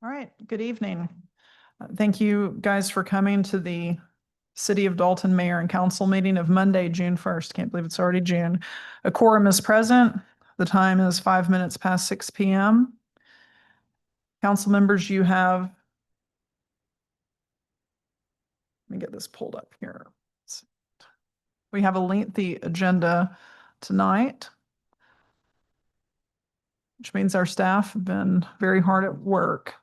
All right, good evening. Thank you guys for coming to the City of Dalton Mayor and Council meeting of Monday, June 1st. Can't believe it's already June. A quorum is present. The time is 5 minutes past 6 p.m. Council members, you have, let me get this pulled up here. We have a lengthy agenda tonight, which means our staff have been very hard at work.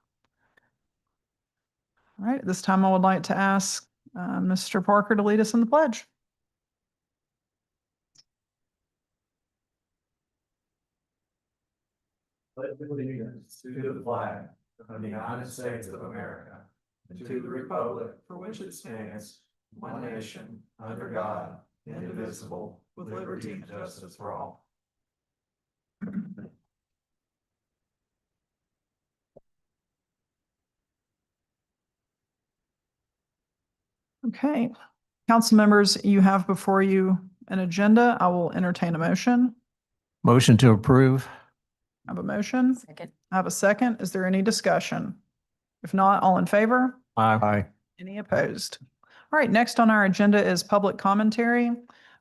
All right, at this time I would like to ask Mr. Parker to lead us in the pledge. Pledge allegiance to the flag of the United States of America and to the republic for which it stands, one nation, under God, indivisible, with liberty and justice for all. Okay, council members, you have before you an agenda. I will entertain a motion. Motion to approve. I have a motion. Second. I have a second. Is there any discussion? If not, all in favor? Aye. Any opposed? All right, next on our agenda is public commentary.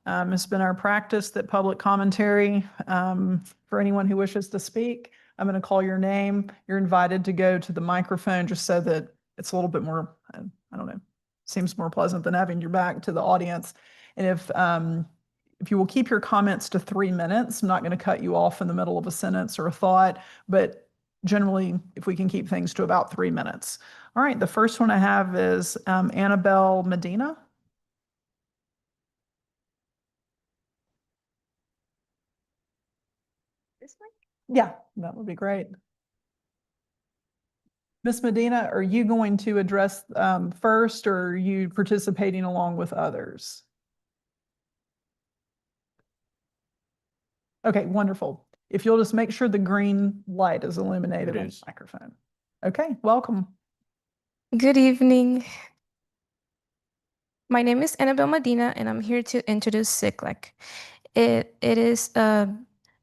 It's been our practice that public commentary, for anyone who wishes to speak, I'm going to call your name. You're invited to go to the microphone just so that it's a little bit more, I don't know, seems more pleasant than having your back to the audience. And if you will keep your comments to 3 minutes, I'm not going to cut you off in the middle of a sentence or a thought, but generally, if we can keep things to about 3 minutes. All right, the first one I have is Annabelle Medina. This one? Yeah, that would be great. Ms. Medina, are you going to address first, or are you participating along with others? Okay, wonderful. If you'll just make sure the green light is illuminated on the microphone. Okay, welcome. Good evening. My name is Annabelle Medina, and I'm here to introduce CICLEC. It is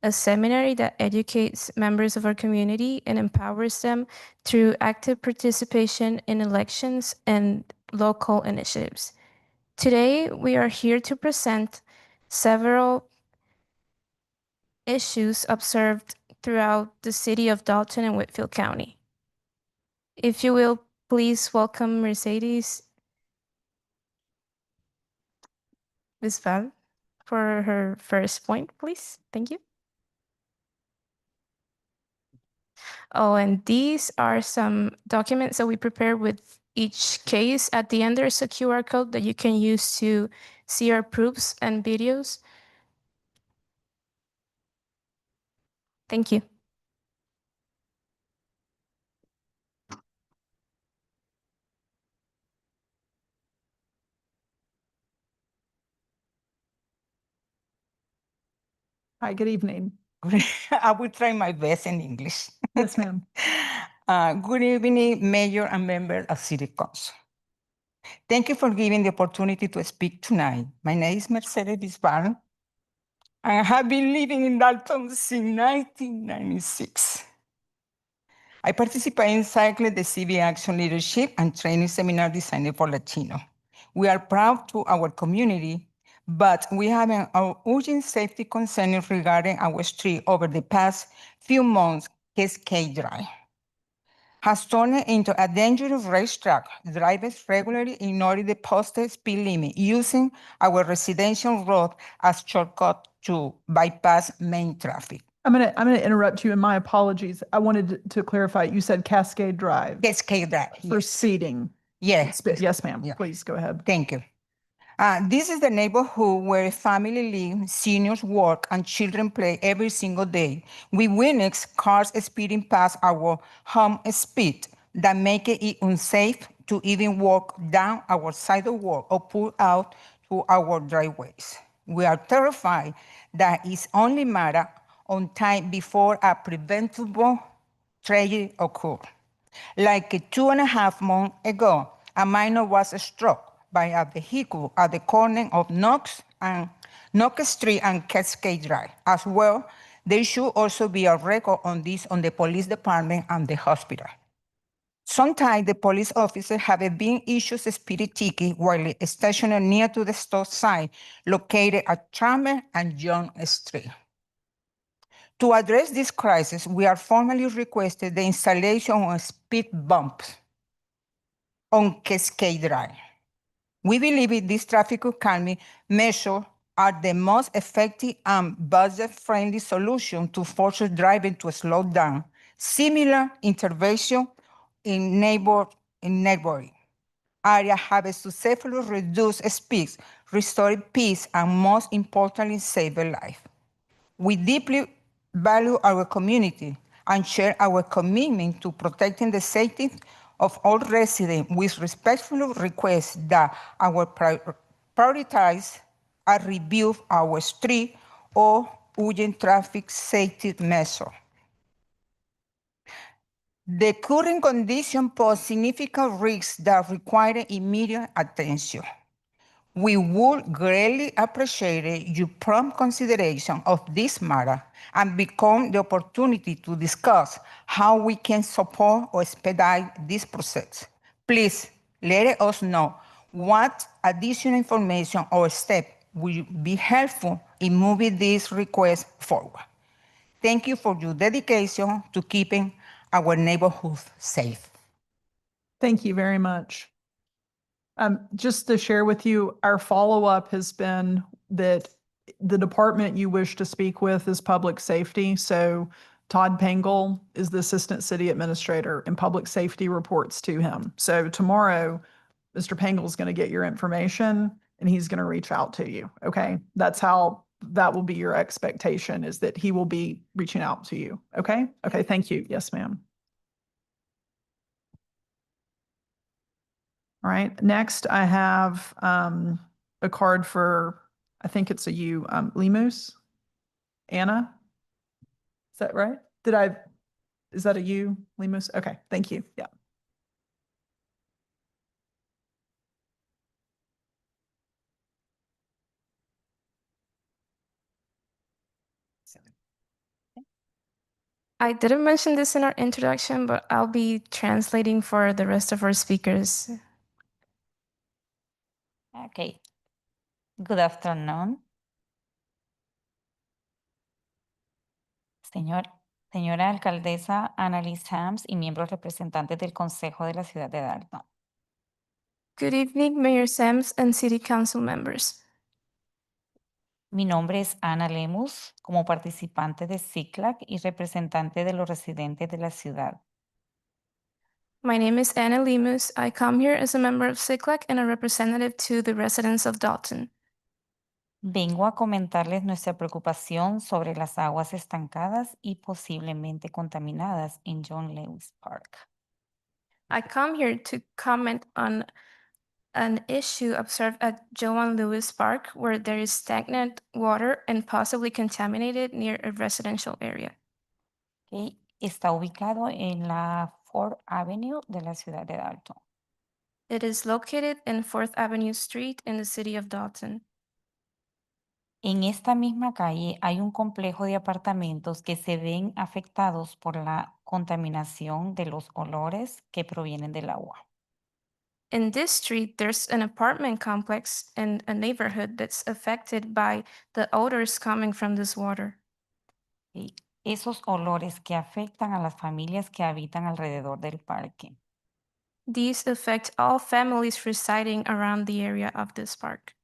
a seminary that educates members of our community and empowers them through active participation in elections and local initiatives. Today, we are here to present several issues observed throughout the city of Dalton and Whitfield County. If you will, please welcome Mercedes Bisbal for her first point, please. Thank you. Oh, and these are some documents that we prepared with each case. At the end, there's a QR code that you can use to see our proofs and videos. Thank you. Hi, good evening. I will try my best in English. Yes, ma'am. Good evening, Mayor and members of City Council. Thank you for giving the opportunity to speak tonight. My name is Mercedes Bisbal. I have been living in Dalton since 1996. I participate in cycling the Civic Action Leadership and Training Seminar designed for Latino. We are proud to our community, but we have an urgent safety concern regarding our street over the past few months. Cascade Drive has turned into a dangerous racetrack. Drivers regularly ignore the posted speed limit, using our residential road as shortcut to bypass main traffic. I'm gonna interrupt you, and my apologies. I wanted to clarify. You said Cascade Drive Cascade Drive. for Yes. seating. Yes. Yes, ma'am. Yeah. Please go ahead. Thank you. This is the neighborhood where family live, seniors work, and children play every single day. We witness cars speeding past our home speed that make it unsafe to even walk down our sidewalk or pull out to our driveways. We are terrified that it's only a matter of time before a preventable tragedy occurs. Like 2.5 months ago, a minor was struck by a vehicle at the corner of Knox Street and Cascade Drive. As well, there should also be a record on this on the police department and the hospital. Sometimes the police officers have been issued a speeding ticket while stationed near to the stop sign located at Chalmers and John Street. To address this crisis, we are formally requested the installation of speed bumps on Cascade Drive. We believe these traffic calming measures are the most effective and budget-friendly solution to force driving to slow down. Similar intervention in neighboring areas have successfully reduced speeds, restored peace, and most importantly, saved life. We deeply value our community and share our commitment to protecting the safety of all residents. We respectfully request that our prioritize a review of our street or urgent traffic safety measure. The current condition pose significant risks that require immediate attention. We would greatly appreciate your prompt consideration of this matter and become the opportunity to discuss how we can support or expedite this process. Please let us know what additional information or steps will be helpful in moving this request forward. Thank you for your dedication to keeping our neighborhood safe. Thank you very much. Just to share with you, our follow-up has been that the department you wish to speak with is public safety. So Todd Pengel is the Assistant City Administrator, and public safety reports to him. So tomorrow, Mr. Pengel is going to get your information and he's going to reach out to you. Okay. That's how that will be your expectation, is that he will be reaching out to you. Okay. Okay. Thank you. Yes, ma'am. All right. Next, I have a card for, I think it's a you, Lemus. Anna? Is that right? Is that a you, Lemus? Okay. Thank you. Yeah. I didn't mention this in our introduction, but I'll be translating for the rest of our speakers. Okay. Good afternoon. Señora alcaldesa Annalise Hams y miembros representantes del Consejo de la Ciudad de Dalton. Good evening, Mayor Sams and City Council members. Mi nombre es Ana Lemus, como participante de CICLAC y representante de los residentes de la ciudad. My name is Anna Lemus. I come here as a member of CICLAC and a representative to the residents of Dalton. Vengo a comentarles nuestra preocupación sobre las aguas estancadas y posiblemente contaminadas en John Lewis Park. I come here to comment on an issue observed at Joan Lewis Park where there is stagnant water and possibly contaminated near a residential area. Okay. Está ubicado en la 4th Avenue de la ciudad de Dalton. It is located in 4th Avenue Street in the city of Dalton. En esta misma calle hay un complejo de apartamentos que se ven afectados por la contaminación de los olores que provienen del agua. In this street, there's an apartment complex and a neighborhood that's affected by the odors coming from this water. Y esos olores que afectan a las familias que habitan alrededor del parque. These affect all families residing around the area of this park.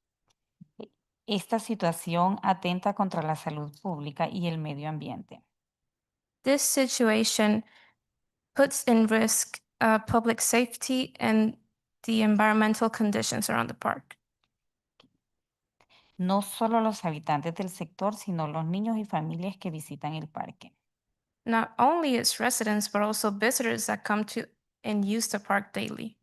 Esta situación atenta contra la salud pública y el medio ambiente. This situation puts in risk public safety and the environmental conditions around the park. No solo los habitantes del sector, sino los niños y familias que visitan el parque. Not only its residents, but also visitors that come to and use the park daily.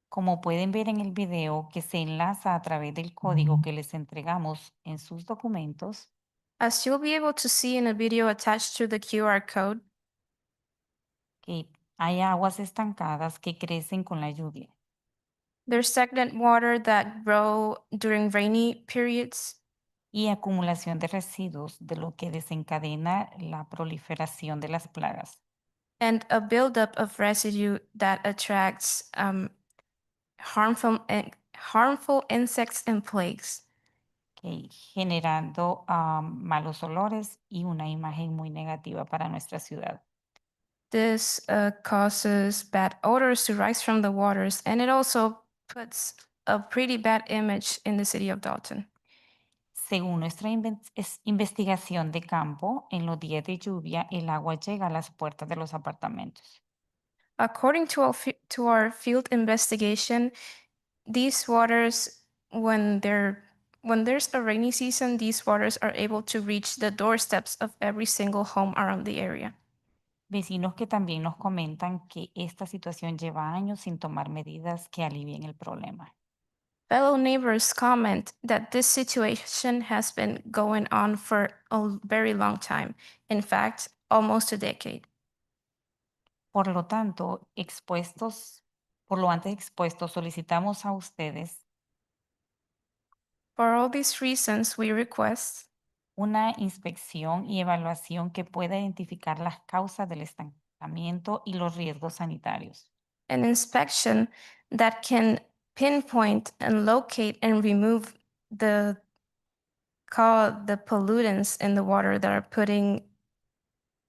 Como pueden ver en el video que se enlaza a través del código que les entregamos en sus documentos, As you'll be able to see in a video attached to the QR code, que hay aguas estancadas que crecen con la lluvia. there's stagnant water that grow during rainy periods Y acumulación de residuos, de lo que desencadena la proliferación de las plagas. and a buildup of residue that attracts harmful insects and plagues. ok, generando malos olores y una imagen muy negativa para nuestra ciudad. This causes bad odors to rise from the waters, and it also puts a pretty bad image in the city of Dalton. Según nuestra investigación de campo, en los días de lluvia el agua llega a las puertas de los apartamentos. According to our field investigation, these waters, when there's a rainy season, these waters are able to reach the doorsteps of every single home around the area. Vecinos que también nos comentan que esta situación lleva años sin tomar medidas que alivien el problema. Fellow neighbors comment that this situation has been going on for a very long time. In fact, almost a decade. Por lo tanto, por lo antes expuesto, solicitamos a ustedes For all these reasons, we request una inspección y evaluación que pueda identificar las causas del estancamiento y los riesgos sanitarios. an inspection that can pinpoint and locate and remove the pollutants in the water that are putting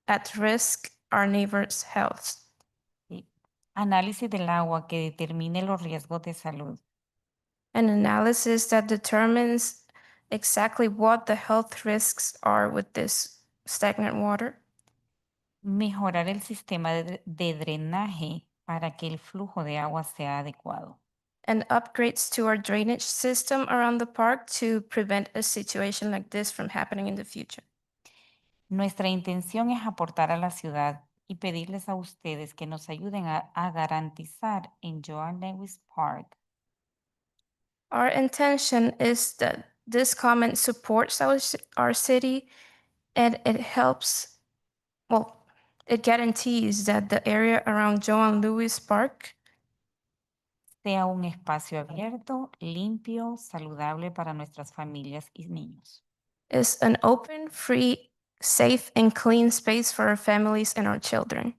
at risk our neighbors' health. ¿Sí? Análisis del agua que determine los riesgos de salud. An analysis that determines exactly what the health risks are with this stagnant water. Mejorar el sistema de drenaje para que el flujo de agua sea adecuado. And upgrades to our drainage system around the park to prevent a situation like this from happening in the future. Nuestra intención es aportar a la ciudad y pedirles a ustedes que nos ayuden a garantizar en Joan Lewis Park Our intention is that this comment supports our city, and it helps, it guarantees that the area around Joan Lewis Park sea un espacio abierto, limpio, saludable para nuestras familias y niños. is an open, free, safe, and clean space for our families and our children.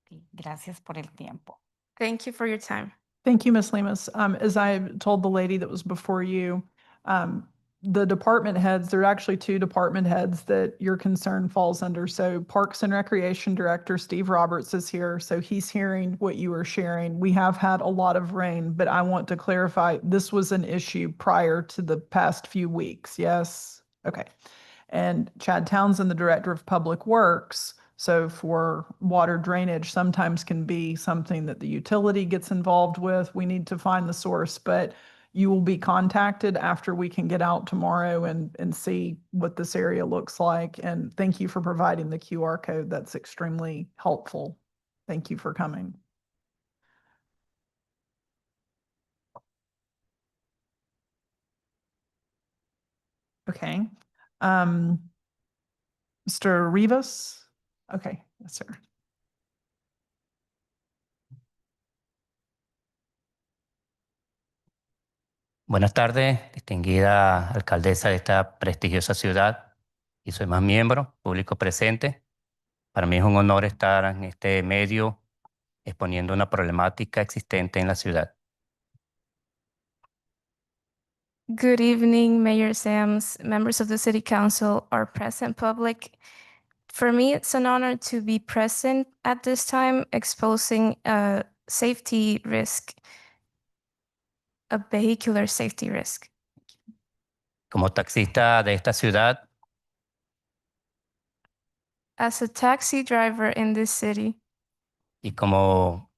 Sí, gracias por el tiempo. Thank you for your time. Thank you, Ms. Lemus. As I told the lady that was before you, the department heads, there are actually two department heads that your concern falls under. So Parks and Recreation Director Steve Roberts is here, so he's hearing what you are sharing. We have had a lot of rain, but I want to clarify, this was an issue prior to the past few weeks, yes? Okay. And Chad Townsend, the Director of Public Works, so for water drainage, sometimes can be something that the utility gets involved with. We need to find the source, but you will be contacted after we can get out tomorrow and see what this area looks like. And thank you for providing the QR code. That's extremely helpful. Thank you for coming. Okay. Mr. Rivas? Okay, yes, sir. Buenas tardes, distinguida alcaldesa de esta prestigiosa ciudad y su demás miembros, público presente. Para mí es un honor estar en este medio exponiendo una problemática existente en la ciudad. Good evening, Mayor Sams, members of the City Council, our present public. For me, it's an honor to be present at this time, exposing a safety risk, a vehicular safety risk. Como taxista de esta ciudad, As a taxi driver in this city, y como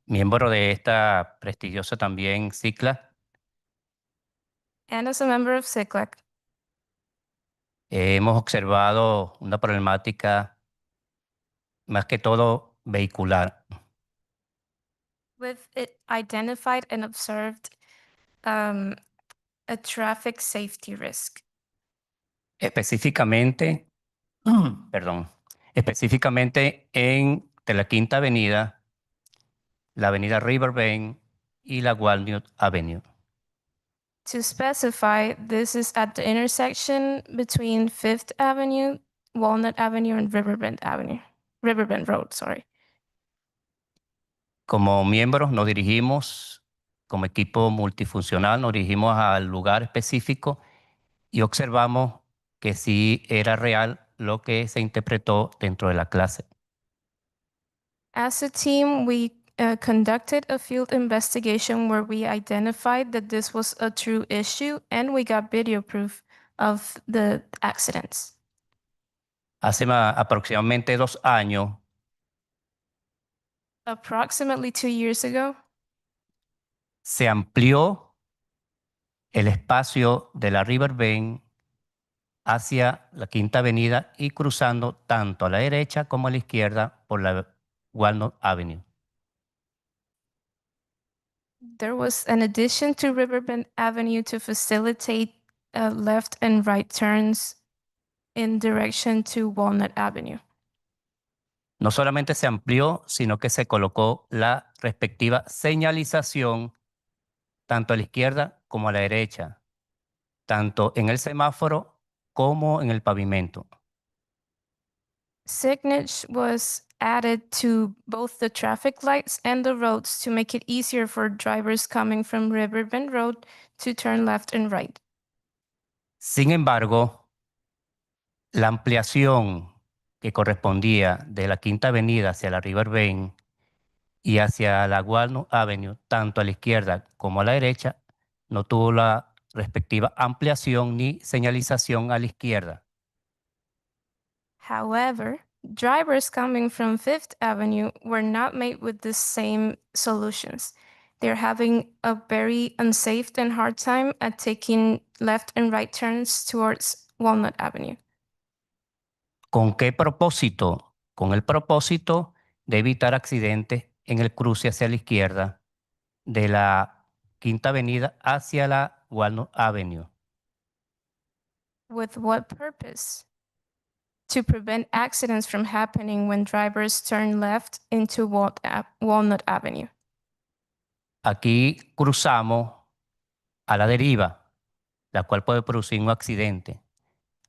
miembro de esta prestigiosa también CICLA, and as a member of CICLAC, hemos observado una problemática más que todo vehicular. with it identified and observed a traffic safety risk. Específicamente, perdón, específicamente de la Quinta Avenida, la Avenida Riverbend y la Walnut Avenue. To specify, this is at the intersection between Fifth Avenue, Walnut Avenue, and Riverbend Avenue. Riverbend Road, sorry. Como miembros nos dirigimos, como equipo multifuncional, nos dirigimos al lugar específico y observamos que sí era real lo que se interpretó dentro de la clase. As a team, we conducted a field investigation where we identified that this was a true issue and we got video proof of the accidents. Hace aproximadamente 2 años Approximately 2 years ago, se amplió el espacio de la Riverbend hacia la Quinta Avenida y cruzando tanto a la derecha como a la izquierda por la Walnut Avenue. there was an addition to Riverbend Avenue to facilitate left and right turns in direction to Walnut Avenue. No solamente se amplió, sino que se colocó la respectiva señalización tanto a la izquierda como a la derecha, tanto en el semáforo como en el pavimento. Signage was added to both the traffic lights and the roads to make it easier for drivers coming from Riverbend Road to turn left and right. Sin embargo, la ampliación que correspondía de la Quinta Avenida hacia la Riverbend y hacia la Walnut Avenue, tanto a la izquierda como a la derecha, no tuvo la respectiva ampliación ni señalización a la izquierda. However, drivers coming from Fifth Avenue were not made with the same solutions. They're having a very unsafe and hard time at taking left and right turns towards Walnut Avenue. ¿Con qué propósito? Con el propósito de evitar accidentes en el cruce hacia la izquierda de la Quinta Avenida hacia la Walnut Avenue. With what purpose? To prevent accidents from happening when drivers turn left into Walnut Avenue. Aquí cruzamos a la deriva, la cual puede producir un accidente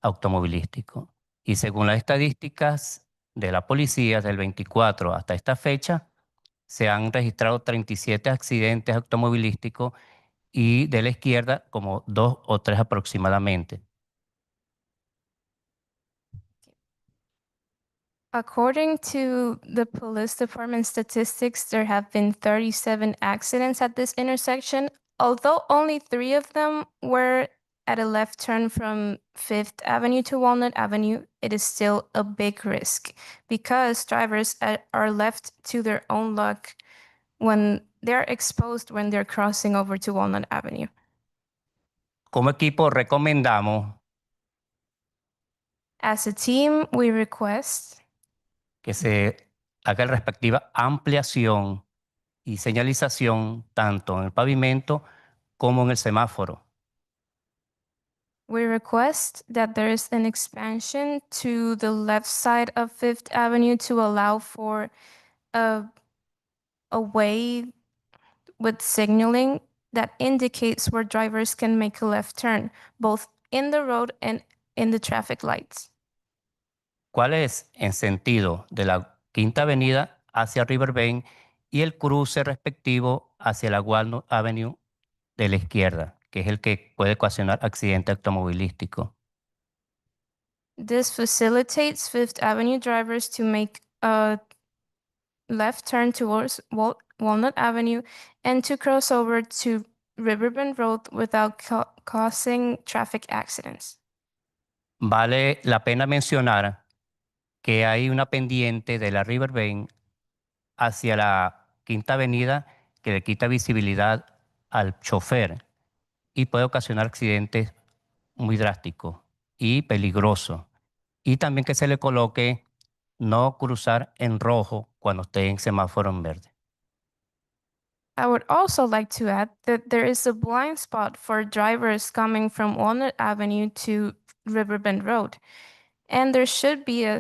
automovilístico. Y según las estadísticas de la policía, del 24 hasta esta fecha, se han registrado 37 accidentes automovilísticos y de la izquierda como 2 o 3 aproximadamente. According to the police department statistics, there have been 37 accidents at this intersection. Although only 3 of them were at a left turn from Fifth Avenue to Walnut Avenue, it is still a big risk because drivers are left to their own luck when they're exposed when they're crossing over to Walnut Avenue. Como equipo recomendamos As a team, we request que se haga la respectiva ampliación y señalización tanto en el pavimento como en el semáforo. We request that there is an expansion to the left side of Fifth Avenue to allow for a way with signaling that indicates where drivers can make a left turn, both in the road and in the traffic lights. ¿Cuál es en sentido de la Quinta Avenida hacia Riverbend y el cruce respectivo hacia la Walnut Avenue de la izquierda, que es el que puede ocasionar accidente automovilístico? This facilitates Fifth Avenue drivers to make a left turn towards Walnut Avenue and to cross over to Riverbend Road without causing traffic accidents. Vale la pena mencionar que hay una pendiente de la Riverbend hacia la Quinta Avenida que le quita visibilidad al chofer y puede ocasionar accidentes muy drásticos y peligrosos. Y también que se le coloque no cruzar en rojo cuando esté en semáforo en verde. I would also like to add that there is a blind spot for drivers coming from Walnut Avenue to Riverbend Road. And there should be a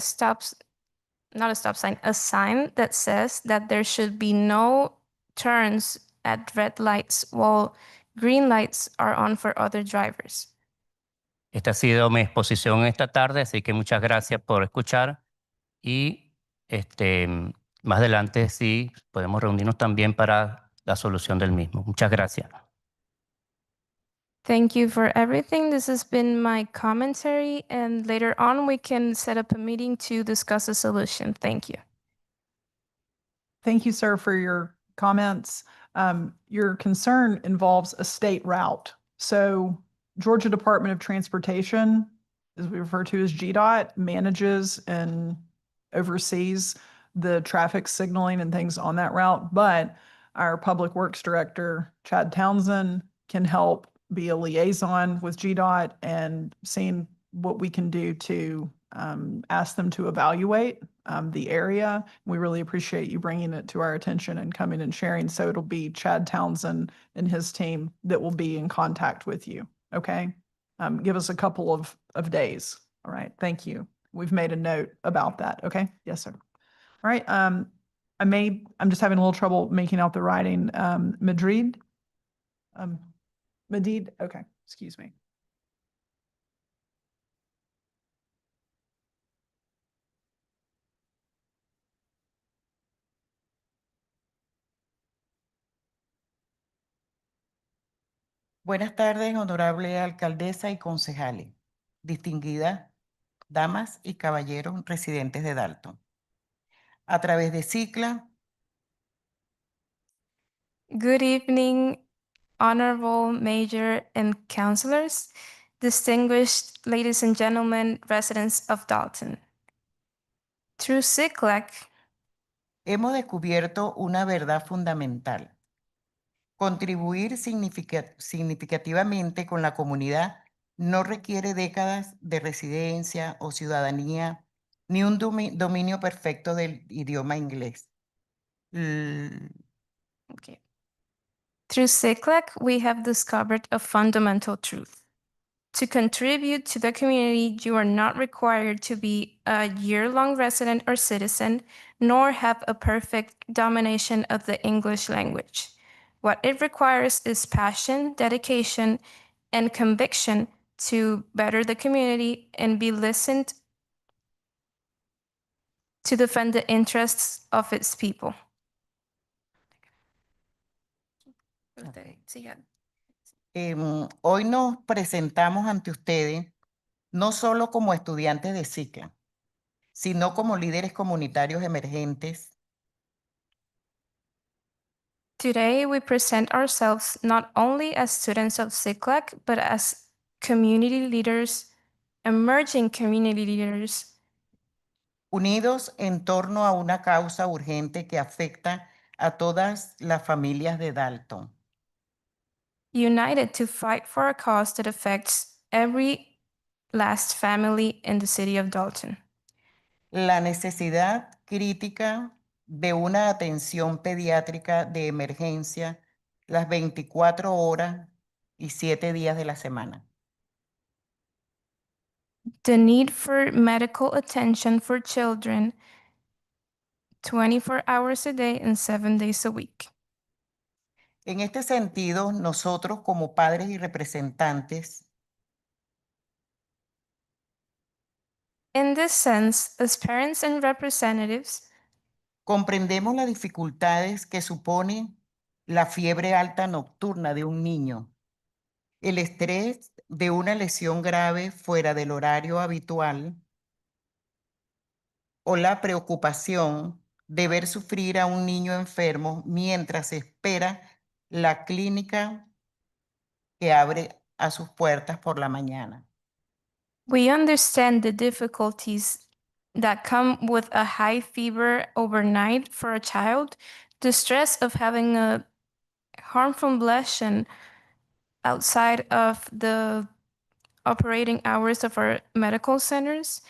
not a stop sign, a sign that says that there should be no turns at red lights while green lights are on for other drivers. Esta ha sido mi exposición esta tarde, así que muchas gracias por escuchar y más adelante sí podemos reunirnos también para la solución del mismo. Muchas gracias. Thank you for everything. This has been my commentary, and later on we can set up a meeting to discuss a solution. Thank you. Thank you, sir, for your comments. Your concern involves a state route. So Georgia Department of Transportation, as we refer to as GDOT, manages and oversees the traffic signaling and things on that route. But our Public Works Director, Chad Townsend, can help be a liaison with GDOT and seeing what we can do to ask them to evaluate the area. We really appreciate you bringing it to our attention and coming and sharing. So it'll be Chad Townsend and his team that will be in contact with you. Okay. Give us a couple of days. All right. Thank you. We've made a note about that. Okay. Yes, sir. All right. I'm just having a little trouble making out the writing. Madrid. Madid. Okay. Excuse me. Buenas tardes, honorable alcaldesa y concejales, distinguidas damas y caballeros residentes de Dalton. A través de CICLA, Good evening, honorable mayor and councilors, distinguished ladies and gentlemen, residents of Dalton. Through CICLAC, hemos descubierto una verdad fundamental. Contribuir significativamente con la comunidad no requiere décadas de residencia o ciudadanía, ni un dominio perfecto del idioma inglés. okay. Through CICLAC, we have discovered a fundamental truth. To contribute to the community, you are not required to be a year-long resident or citizen, nor have a perfect domination of the English language. What it requires is passion, dedication, and conviction to better the community and be listened to defend the interests of its people. Hoy nos presentamos ante ustedes no solo como estudiantes de CICLA, sino como líderes comunitarios emergentes. Today, we present ourselves not only as students of CICLAC, but as community leaders, emerging community leaders, Unidos en torno a una causa urgente que afecta a todas las familias de Dalton. united to fight for a cause that affects every last family in the city of Dalton. La necesidad crítica de una atención pediátrica de emergencia las 24 horas y 7 días de la semana. The need for medical attention for children 24 hours a day and 7 days a week. En este sentido, nosotros como padres y representantes In this sense, as parents and representatives, comprendemos las dificultades que supone la fiebre alta nocturna de un niño, el estrés de una lesión grave fuera del horario habitual o la preocupación de ver sufrir a un niño enfermo mientras espera la clínica que abre a sus puertas por la mañana. we understand the difficulties that come with a high fever overnight for a child, the stress of having a harmful lesion outside of the operating hours of our medical centers,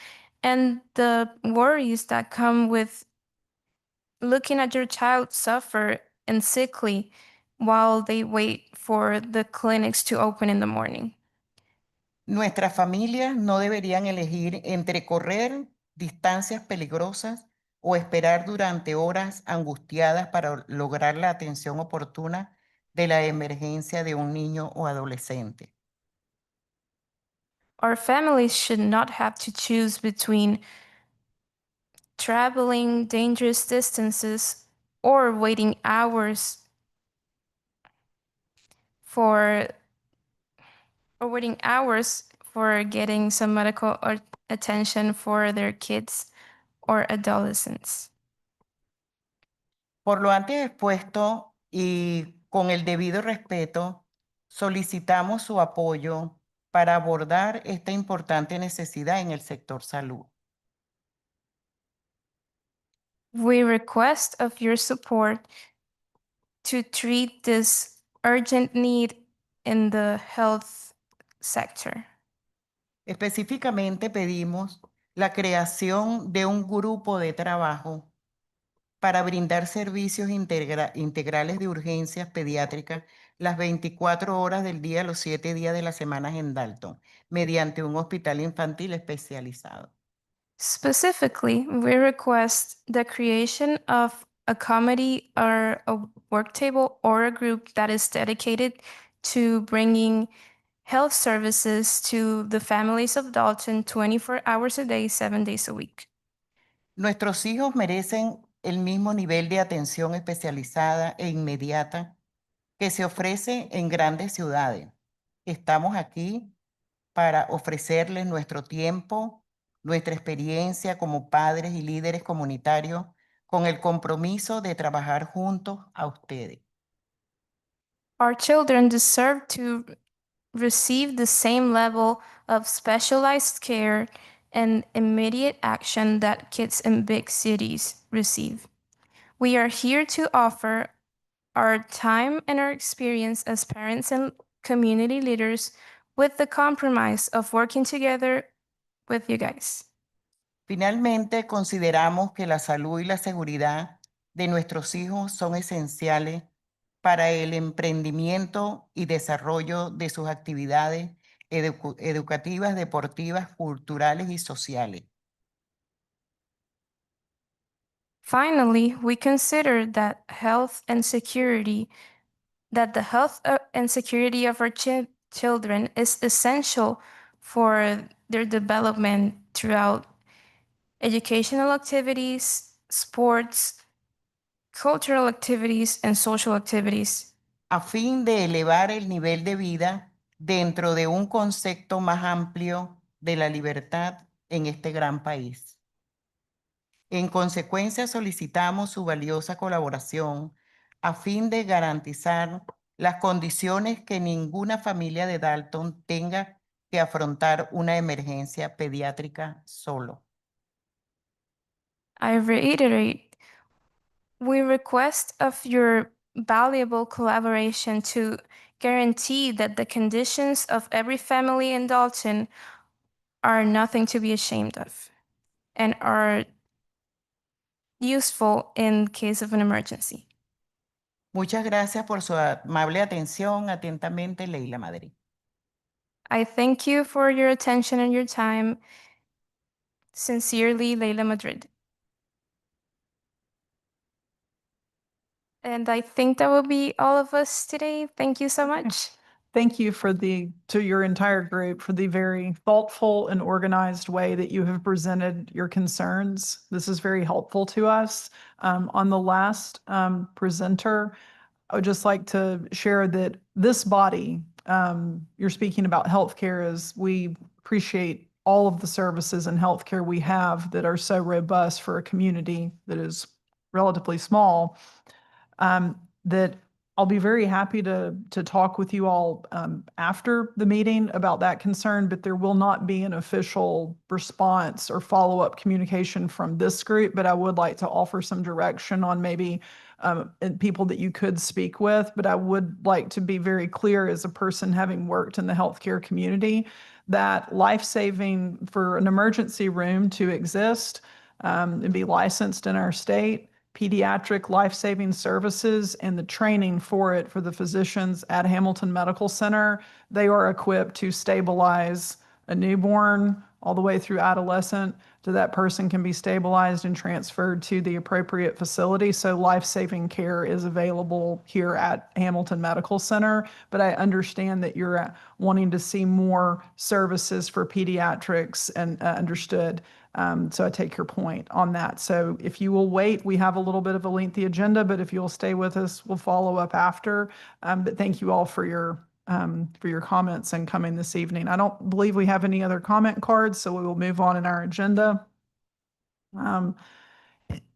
and the worries that come with looking at your child suffer and sickly while they wait for the clinics to open in the morning. Nuestras familias no deberían elegir entre correr distancias peligrosas o esperar durante horas angustiadas para lograr la atención oportuna de la emergencia de un niño o adolescente. Our families should not have to choose between traveling dangerous distances, or waiting hours for getting some medical or attention for their kids or adolescents. Por lo antes expuesto y con el debido respeto, solicitamos su apoyo para abordar esta importante necesidad en el sector salud. We request of your support to treat this urgent need in the health sector. Específicamente pedimos la creación de un grupo de trabajo para brindar servicios integrales de urgencias pediátricas las 24 horas del día, los 7 días de la semana en Dalton, mediante un hospital infantil especializado. Specifically, we request the creation of a committee or a work table or a group that is dedicated to bringing health services to the families of Dalton 24 hours a day, 7 days a week. Nuestros hijos merecen el mismo nivel de atención especializada e inmediata que se ofrece en grandes ciudades. Estamos aquí para ofrecerles nuestro tiempo, nuestra experiencia como padres y líderes comunitarios, con el compromiso de trabajar juntos a ustedes. Our children deserve to receive the same level of specialized care and immediate action that kids in big cities receive. We are here to offer our time and our experience as parents and community leaders with the compromise of working together with you guys. Finalmente, consideramos que la salud y la seguridad de nuestros hijos son esenciales para el emprendimiento y desarrollo de sus actividades educativas, deportivas, culturales y sociales. Finally, we consider that the health and security of our children is essential for their development throughout educational activities, sports, cultural activities, and social activities, a fin de elevar el nivel de vida dentro de un concepto más amplio de la libertad en este gran país. En consecuencia, solicitamos su valiosa colaboración a fin de garantizar las condiciones que ninguna familia de Dalton tenga que afrontar una emergencia pediátrica solo. I reiterate, we request of your valuable collaboration to guarantee that the conditions of every family in Dalton are nothing to be ashamed of and are useful in case of an emergency. Muchas gracias por su amable atención. Atentamente, Leila Madrid. I thank you for your attention and your time. Sincerely, Leila Madrid. And I think that will be all of us today. Thank you so much. Thank you to your entire group for the very thoughtful and organized way that you have presented your concerns. This is very helpful to us. On the last presenter, I would just like to share that this body, you're speaking about healthcare, as we appreciate all of the services and healthcare we have that are so robust for a community that is relatively small, that I'll be very happy to talk with you all after the meeting about that concern, but there will not be an official response or follow-up communication from this group. But I would like to offer some direction on maybe people that you could speak with. But I would like to be very clear, as a person having worked in the healthcare community, that life-saving for an emergency room to exist and be licensed in our state, pediatric life-saving services and the training for it for the physicians at Hamilton Medical Center, they are equipped to stabilize a newborn all the way through adolescent, so that person can be stabilized and transferred to the appropriate facility. So life-saving care is available here at Hamilton Medical Center, but I understand that you're wanting to see more services for pediatrics and understood. So I take your point on that. So if you will wait, we have a little bit of a lengthy agenda, but if you'll stay with us, we'll follow up after. But thank you all for your comments and coming this evening. I don't believe we have any other comment cards, so we will move on in our agenda. Are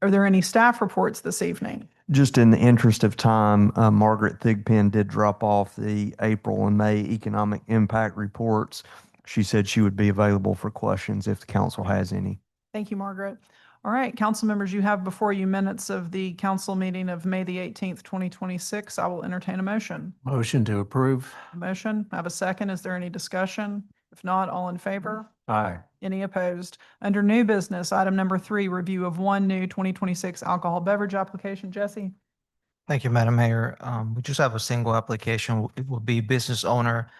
there any staff reports this evening? Just in the interest of time, Margaret Thigpen did drop off the April and May economic impact reports. She said she would be available for questions if the council has any. Thank you, Margaret. All right, council members, you have before you minutes of the council meeting of May the 18th, 2026. I will entertain a motion. Motion to approve. A motion, I have a second. Is there any discussion? If not, all in favor? Aye. Any opposed? Under new business, item number 3, review of one new 2026 alcohol beverage application. Jesse? Thank you, Madam Mayor. We just have a single application. It will be business owner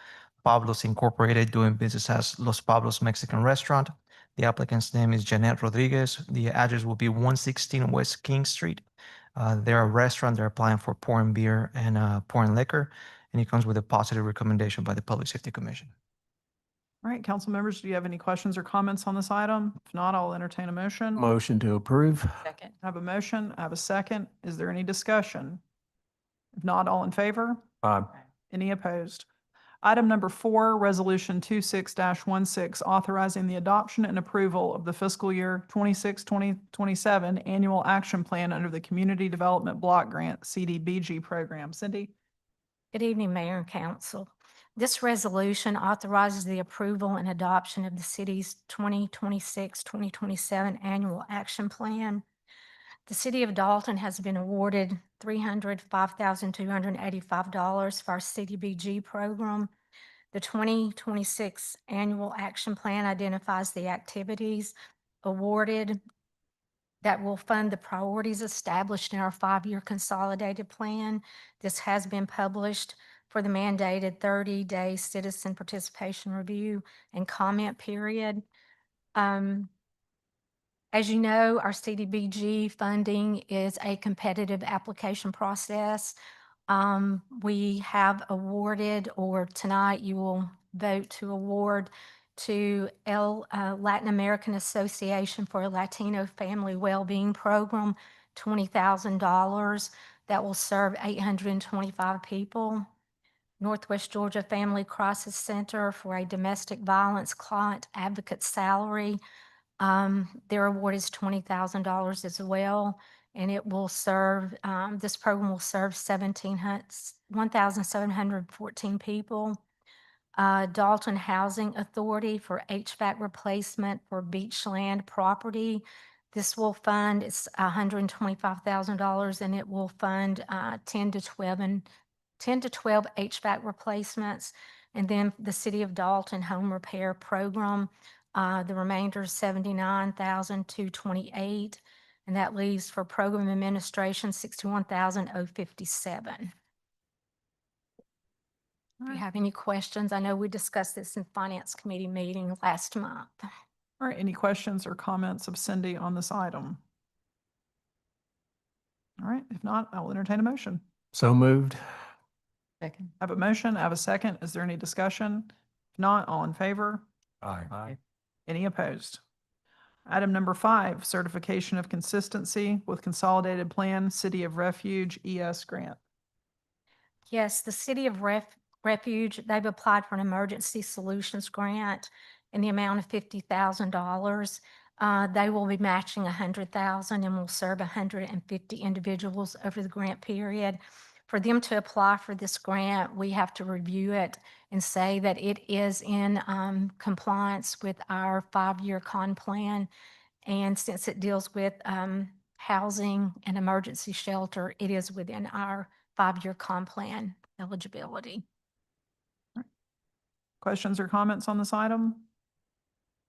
Pablos Incorporated, doing business as Los Pablos Mexican Restaurant. The applicant's name is Janet Rodriguez. The address will be 116 West King Street. They're a restaurant. They're applying for pouring beer and pouring liquor, and it comes with a positive recommendation by the Public Safety Commission. All right, council members, do you have any questions or comments on this item? If not, I'll entertain a motion. Motion to approve. Second. I have a motion. I have a second. Is there any discussion? If not, all in favor? Aye. Any opposed? Item number 4, Resolution 26-16, authorizing the adoption and approval of the fiscal year 26-2027 Annual Action Plan under the Community Development Block Grant CDBG program. Cindy? Good evening, Mayor and Council. This resolution authorizes the approval and adoption of the city's 2026-2027 Annual Action Plan. The City of Dalton has been awarded $305,285 for our CDBG program. The 2026 Annual Action Plan identifies the activities awarded that will fund the priorities established in our 5-year consolidated plan. This has been published for the mandated 30-day citizen participation review and comment period. As you know, our CDBG funding is a competitive application process. We have awarded, or tonight you will vote to award to Latin American Association for a Latino Family Wellbeing Program, $20,000 that will serve 825 people. Northwest Georgia Family Crisis Center for a domestic violence client advocate salary. Their award is $20,000 as well, and it will serve, this program will serve 1,714 people. Dalton Housing Authority for HVAC replacement for beachland property. This will fund, it's $125,000, and it will fund 10 to 12 HVAC replacements. And then the City of Dalton Home Repair Program, the remainder is $79,228, and that leaves for program administration $61,057. If you have any questions, I know we discussed this in Finance Committee meeting last month. All right, any questions or comments of Cindy on this item? All right, if not, I'll entertain a motion. So moved. Second. I have a motion, I have a second. Is there any discussion? If not, all in favor? Aye. Any opposed? Item number 5, certification of consistency with Consolidated Plan City of Refuge ES grant. Yes, the City of Refuge, they've applied for an emergency solutions grant in the amount of $50,000. They will be matching $100,000 and will serve 150 individuals over the grant period. For them to apply for this grant, we have to review it and say that it is in compliance with our 5-year con plan. And since it deals with housing and emergency shelter, it is within our 5-year con plan eligibility. Questions or comments on this item?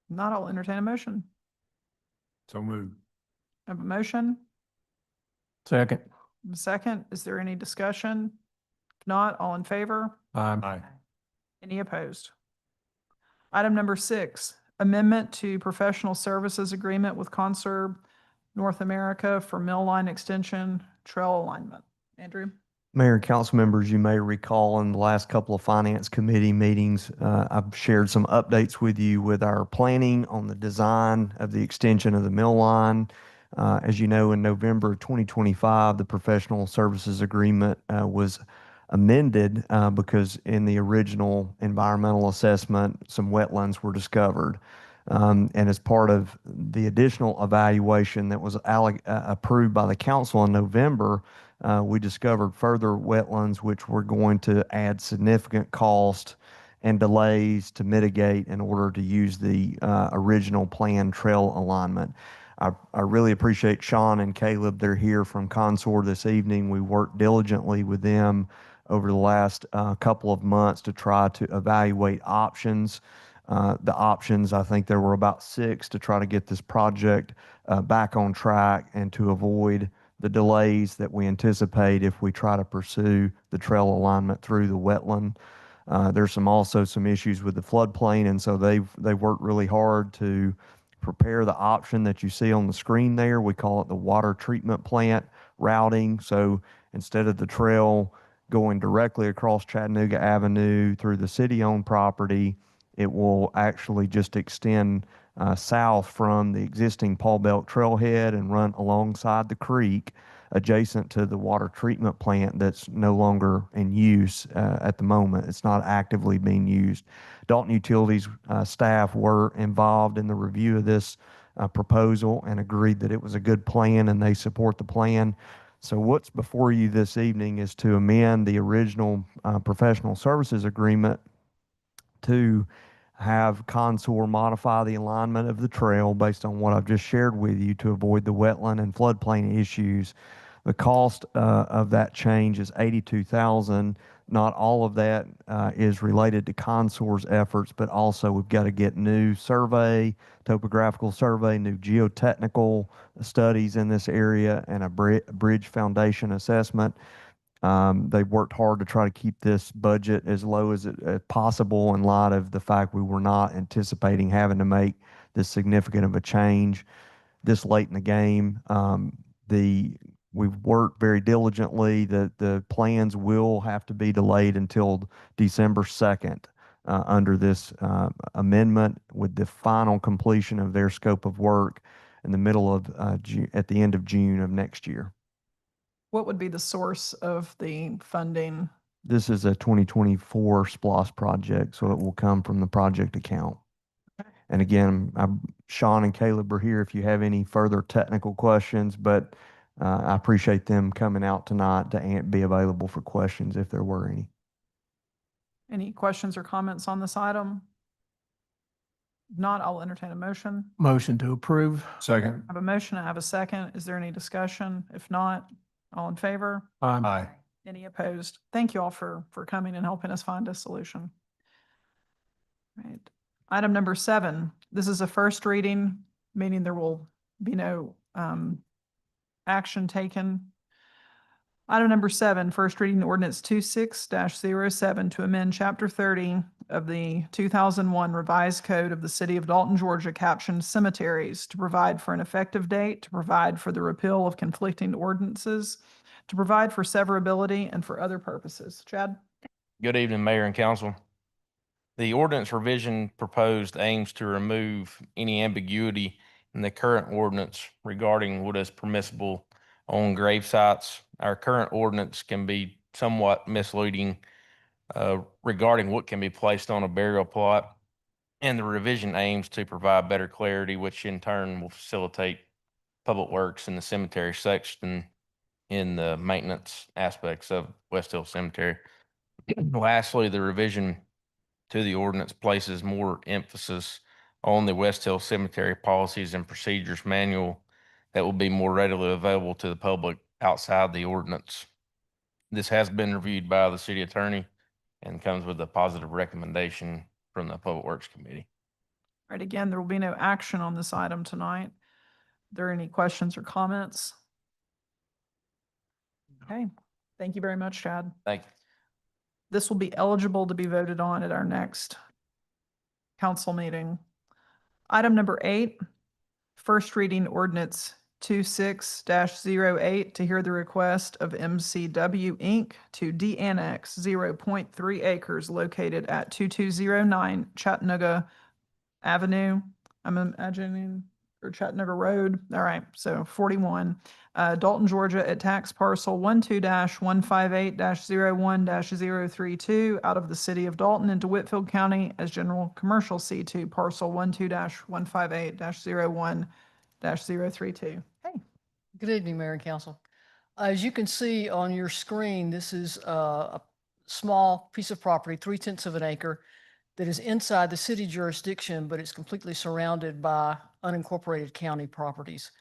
Not, I'll entertain a motion. So moved. I have a motion. Second. A second. Is there any discussion? If not, all in favor? Aye. Any opposed? Item number 6, amendment to professional services agreement with Conserv North America for mill line extension trail alignment. Andrew? Mayor and council members, you may recall in the last couple of finance committee meetings, I've shared some updates with you with our planning on the design of the extension of the mill line. As you know, in November of 2025, the professional services agreement was amended because in the original environmental assessment, some wetlands were discovered. And as part of the additional evaluation that was approved by the council in November, we discovered further wetlands which were going to add significant cost and delays to mitigate in order to use the original planned trail alignment. I really appreciate Sean and Caleb. They're here from Consor this evening. We worked diligently with them over the last couple of months to try to evaluate options. The options, I think there were about 6 to try to get this project back on track and to avoid the delays that we anticipate if we try to pursue the trail alignment through the wetland. There's also some issues with the floodplain, and so they've worked really hard to prepare the option that you see on the screen there. We call it the water treatment plant routing. So instead of the trail going directly across Chattanooga Avenue through the city-owned property, it will actually just extend south from the existing Paul Belk trailhead and run alongside the creek adjacent to the water treatment plant that's no longer in use at the moment. It's not actively being used. Dalton Utilities staff were involved in the review of this proposal and agreed that it was a good plan, and they support the plan. So what's before you this evening is to amend the original professional services agreement to have Consor modify the alignment of the trail based on what I've just shared with you to avoid the wetland and floodplain issues. The cost of that change is $82,000. Not all of that is related to Consor's efforts, but also we've got to get new survey, topographical survey, new geotechnical studies in this area, and a bridge foundation assessment. They've worked hard to try to keep this budget as low as possible in light of the fact we were not anticipating having to make this significant of a change this late in the game. We've worked very diligently. The plans will have to be delayed until December 2nd under this amendment, with the final completion of their scope of work in the middle of at the end of June of next year. What would be the source of the funding? This is a 2024 SPLOST project, so it will come from the project account. And again, Sean and Caleb are here if you have any further technical questions, but I appreciate them coming out tonight to be available for questions if there were any. Any questions or comments on this item? If not, I'll entertain a motion. Motion to approve. Second. I have a motion, I have a second. Is there any discussion? If not, all in favor? Aye. Any opposed? Thank you all for coming and helping us find a solution. Right. Item number 7, this is a first reading, meaning there will be no action taken. Item number 7, first reading ordinance 26-07 to amend chapter 30 of the 2001 revised code of the city of Dalton, Georgia, captioned cemeteries, to provide for an effective date, to provide for the repeal of conflicting ordinances, to provide for severability, and for other purposes. Chad? Good evening, Mayor and Council. The ordinance revision proposed aims to remove any ambiguity in the current ordinance regarding what is permissible on grave sites. Our current ordinance can be somewhat misleading regarding what can be placed on a burial plot, and the revision aims to provide better clarity, which in turn will facilitate public works in the cemetery section in the maintenance aspects of West Hill Cemetery. Lastly, the revision to the ordinance places more emphasis on the West Hill Cemetery Policies and Procedures Manual that will be more readily available to the public outside the ordinance. This has been reviewed by the city attorney and comes with a positive recommendation from the Public Works Committee. All right, again, there will be no action on this item tonight. Are there any questions or comments? Okay, thank you very much, Chad. Thank you. This will be eligible to be voted on at our next council meeting. Item number 8, first reading ordinance 26-08 to hear the request of MCW Inc. to de-annex 0.3 acres located at 2209 Chattanooga Avenue. I'm imagining, or Chattanooga Road. All right, so 41, Dalton, Georgia, at tax parcel 12-158-01-032 out of the city of Dalton into Whitfield County as general commercial C2 parcel 12-158-01-032. Hey, Good evening, Mayor and Council. As you can see on your screen, this is a small piece of property, 3/10 of an acre, that is inside the city jurisdiction, but it's completely surrounded by unincorporated county properties.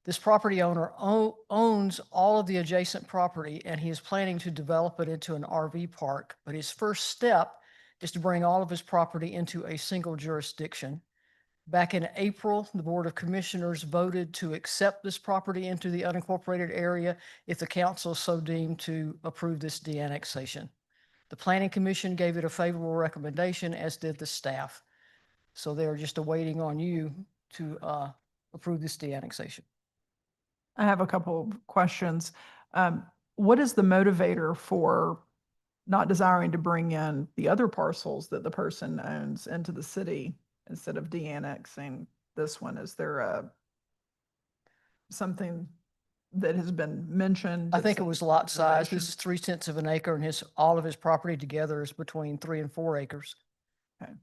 This property owner owns all of the adjacent property, and he is planning to develop it into an RV park. But his first step is to bring all of his property into a single jurisdiction. Back in April, the Board of Commissioners voted to accept this property into the unincorporated area if the council so deemed to approve this de-annexation. The Planning Commission gave it a favorable recommendation, as did the staff. So they are just awaiting on you to approve this de-annexation. I have a couple of questions. What is the motivator for not desiring to bring in the other parcels that the person owns into the city instead of de-annexing this one? Is there something that has been mentioned? I think it was lot size. This is 3/10 of an acre, and all of his property together is between 3 and 4 acres. Okay.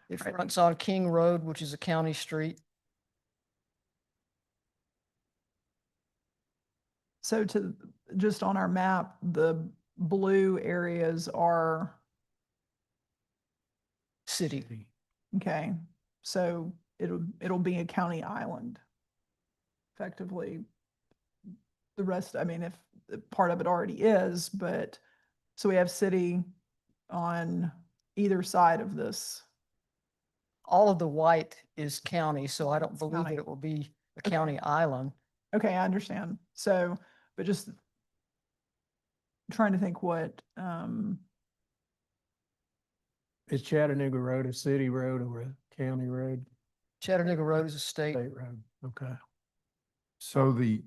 It fronts on King Road, which is a county street. So just on our map, the blue areas are, City. okay, so it'll be a county island. Effectively, the rest, I mean, if part of it already is, but, so we have city on either side of this. All of the white is county, so I don't believe county. that it will be a Okay. county island. Okay, I understand. So, but just trying to think what, Is Chattanooga Road a city road or a county road? Chattanooga Road is a state. State road, okay. So the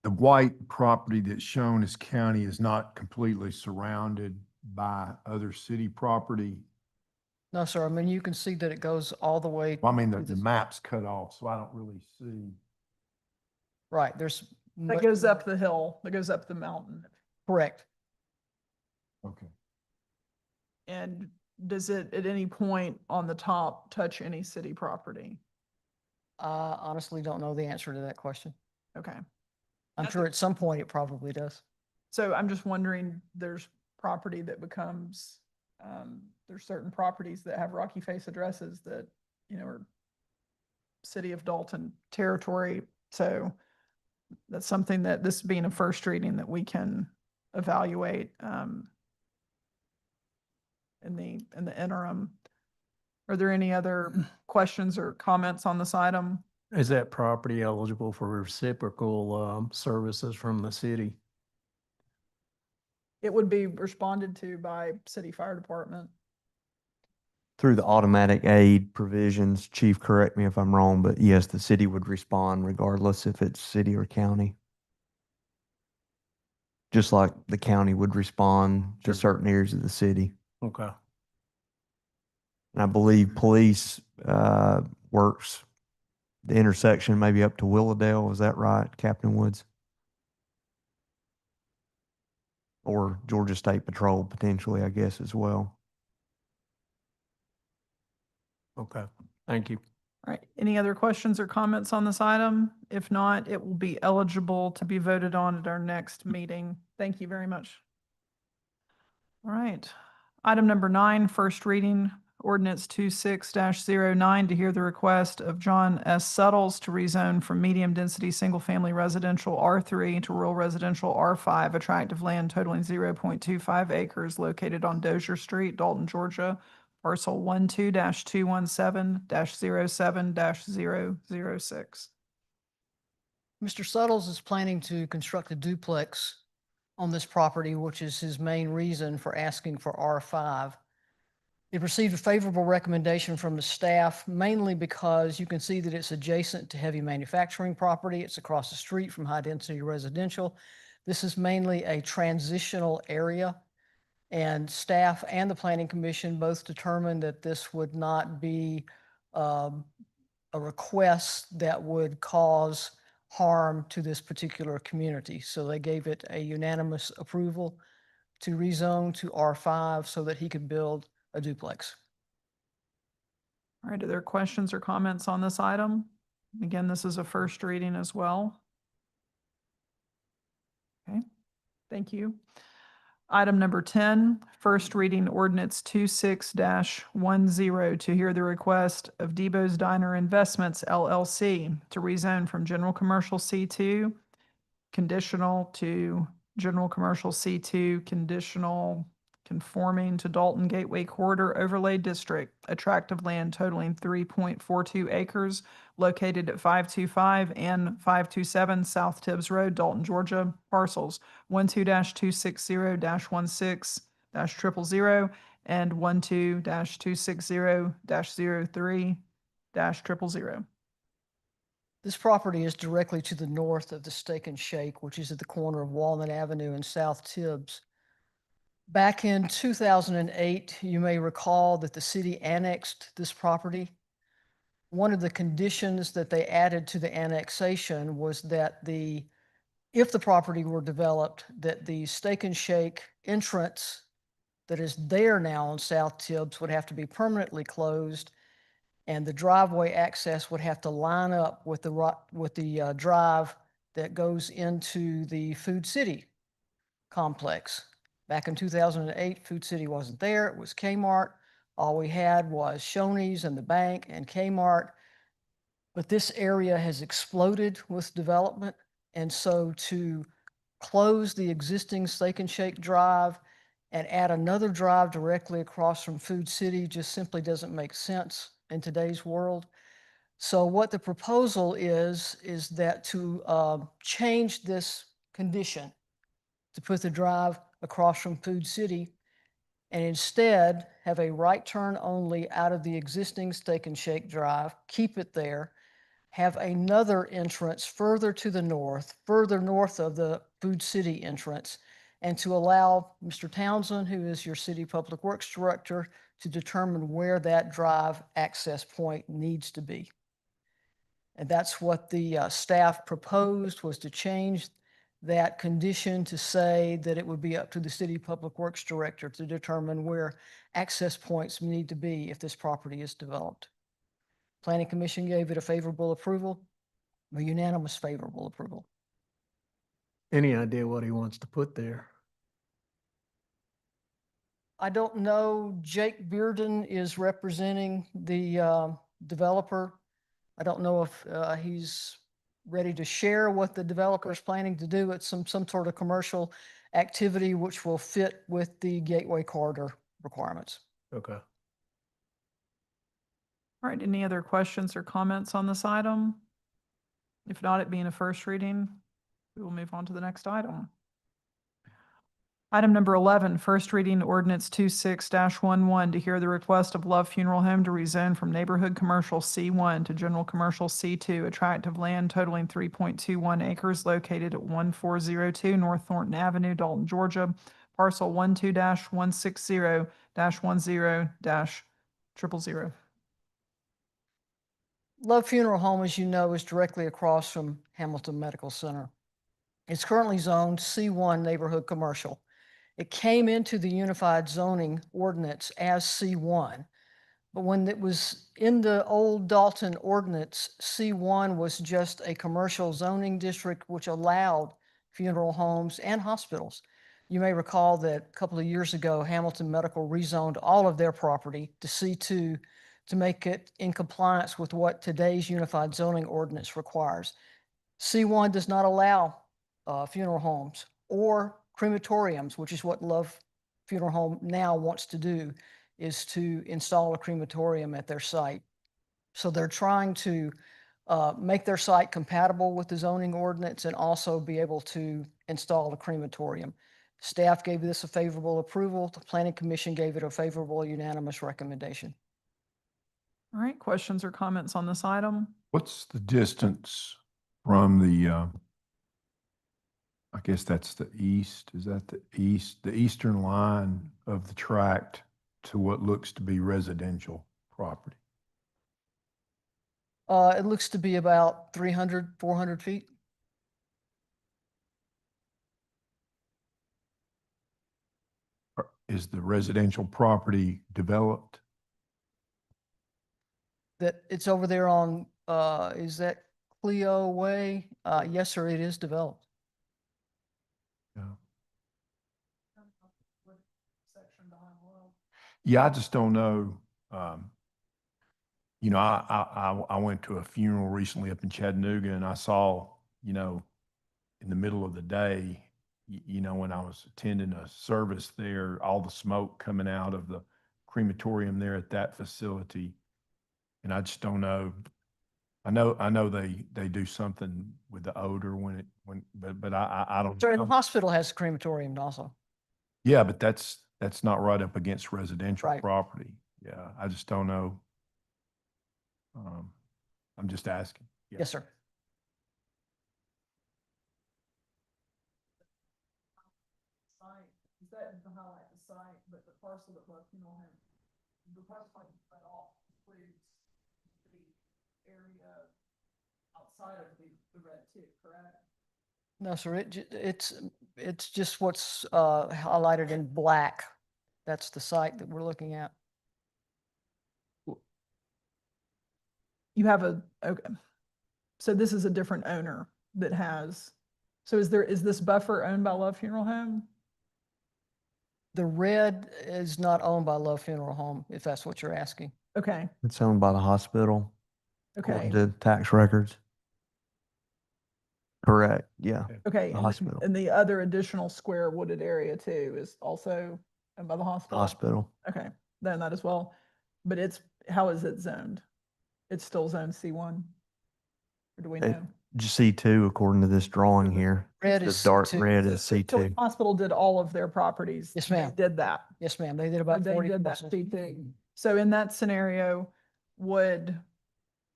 white property that's shown as county is not completely surrounded by other city property? No, sir. I mean, you can see that it goes all the way. Well, I mean, to the map's cut off, so I don't really see. Right, there's. that goes up the hill, that goes up the mountain. Correct. Okay. And does it at any point on the top touch any city property? I honestly don't know the answer to that question. Okay. I'm sure at some point it probably does. So I'm just wondering, there's property that becomes, there's certain properties that have Rocky Face addresses that, are city of Dalton territory. So that's something that, this being a first reading, that we can evaluate in the interim. Are there any other questions or comments on this item? Is that property eligible for reciprocal services from the city? It would be responded to by city fire department. Through the automatic aid provisions, Chief, correct me if I'm wrong, but yes, the city would respond regardless if it's city or county. Just like the county would respond to certain areas of the city. Okay. And I believe police works the intersection maybe up to Willowdale. Is that right, Captain Woods? Or Georgia State Patrol potentially, I guess, as well. Okay, thank you. All right, any other questions or comments on this item? If not, it will be eligible to be voted on at our next meeting. Thank you very much. All right, item number 9, first reading, ordinance 26-09 to hear the request of John S. Suttles to rezone from medium-density single-family residential R3 to rural residential R5, attractive land totaling 0.25 acres located on Dozier Street, Dalton, Georgia, parcel 12-217-07-006. Mr. Suttles is planning to construct a duplex on this property, which is his main reason for asking for R5. It received a favorable recommendation from the staff, mainly because you can see that it's adjacent to heavy manufacturing property. It's across the street from high-density residential. This is mainly a transitional area, and staff and the Planning Commission both determined that this would not be a request that would cause harm to this particular community. So they gave it a unanimous approval to rezone to R5 so that he could build a duplex. All right, are there questions or comments on this item? Again, this is a first reading as well. Okay, thank you. Item number 10, first reading ordinance 26-10 to hear the request of Debo's Diner Investments LLC to rezone from general commercial C2 conditional to general commercial C2 conditional conforming to Dalton Gateway Corridor Overlay District, a tract of land totaling 3.42 acres located at 525 and 527 South Tibbs Road, Dalton, Georgia, parcels 12-260-16-000 and 12-260-03-000. This property is directly to the north of the Steak and Shake, which is at the corner of Walnut Avenue and South Tibbs. Back in 2008, you may recall that the city annexed this property. One of the conditions that they added to the annexation was that if the property were developed, that the Steak and Shake entrance that is there now on South Tibbs would have to be permanently closed, and the driveway access would have to line up with the drive that goes into the Food City complex. Back in 2008, Food City wasn't there. It was Kmart. All we had was Shoney's and the bank and Kmart. But this area has exploded with development. And so to close the existing Steak and Shake drive and add another drive directly across from Food City just simply doesn't make sense in today's world. So what the proposal is that to change this condition, to put the drive across from Food City and instead have a right turn only out of the existing Steak and Shake drive, keep it there, have another entrance further to the north, further north of the Food City entrance, and to allow Mr. Townsend, who is your City Public Works Director, to determine where that drive access point needs to be. And that's what the staff proposed, was to change that condition to say that it would be up to the City Public Works Director to determine where access points need to be if this property is developed. Planning Commission gave it a favorable approval, a unanimous favorable approval. Any idea what he wants to put there? I don't know. Jake Bearden is representing the developer. I don't know if he's ready to share what the developer is planning to do. It's some sort of commercial activity which will fit with the Gateway Corridor requirements. Okay. All right, any other questions or comments on this item? If not, it being a first reading, we will move on to the next item. Item number 11, first reading ordinance 26-11 to hear the request of Love Funeral Home to rezone from neighborhood commercial C1 to general commercial C2, a tract of land totaling 3.21 acres located at 1402 North Thornton Avenue, Dalton, Georgia, parcel 12-160-10-0000. Love Funeral Home, as you know, is directly across from Hamilton Medical Center. It's currently zoned C1 neighborhood commercial. It came into the unified zoning ordinance as C1, but when it was in the old Dalton ordinance, C1 was just a commercial zoning district which allowed funeral homes and hospitals. You may recall that a couple of years ago, Hamilton Medical rezoned all of their property to C2 to make it in compliance with what today's unified zoning ordinance requires. C1 does not allow funeral homes or crematoriums, which is what Love Funeral Home now wants to do, is to install a crematorium at their site. So they're trying to make their site compatible with the zoning ordinance and also be able to install a crematorium. Staff gave this a favorable approval. The Planning Commission gave it a favorable unanimous recommendation. All right, questions or comments on this item? What's the distance from the, I guess that's the east, is that the eastern line of the tract to what looks to be residential property? It looks to be about 300, 400 feet. Is the residential property developed? That it's over there on, is that Cleo Way? Yes, sir, it is developed. Yeah. Yeah, I just don't know. You know, I went to a funeral recently up in Chattanooga, and I saw, you know, in the middle of the day, you know, when I was attending a service there, all the smoke coming out of the crematorium there at that facility. And I just don't know. I know they do something with the odor but I don't Sorry, the know. hospital has a crematorium also. Yeah, but that's not right up against residential Right. property. Yeah, I just don't know. I'm just asking. Yeah. Yes, sir. Is that to highlight the site, but the parcel that left, you know, the parcel cut off includes the area outside of the red tick, correct? No, sir, it's just what's highlighted in black. That's the site that we're looking at. You have okay. So this is a different owner that has, so is this buffer owned by Love Funeral Home? The red is not owned by Love Funeral Home, if that's what you're asking. Okay, It's owned by the hospital, okay, according to tax records. Correct, yeah. okay. The and hospital. And the other additional square wooded area too is also owned by the hospital? Hospital. Okay, then that as well. But how is it zoned? It's still zoned C1? Or do we know? Just C2 according to this drawing here. Red The is dark C2. red is So the C2. hospital did all of their properties. Yes, They ma'am. Did that. Yes, ma'am. They did Or about they 40 did that parcels. C2. So in that scenario, would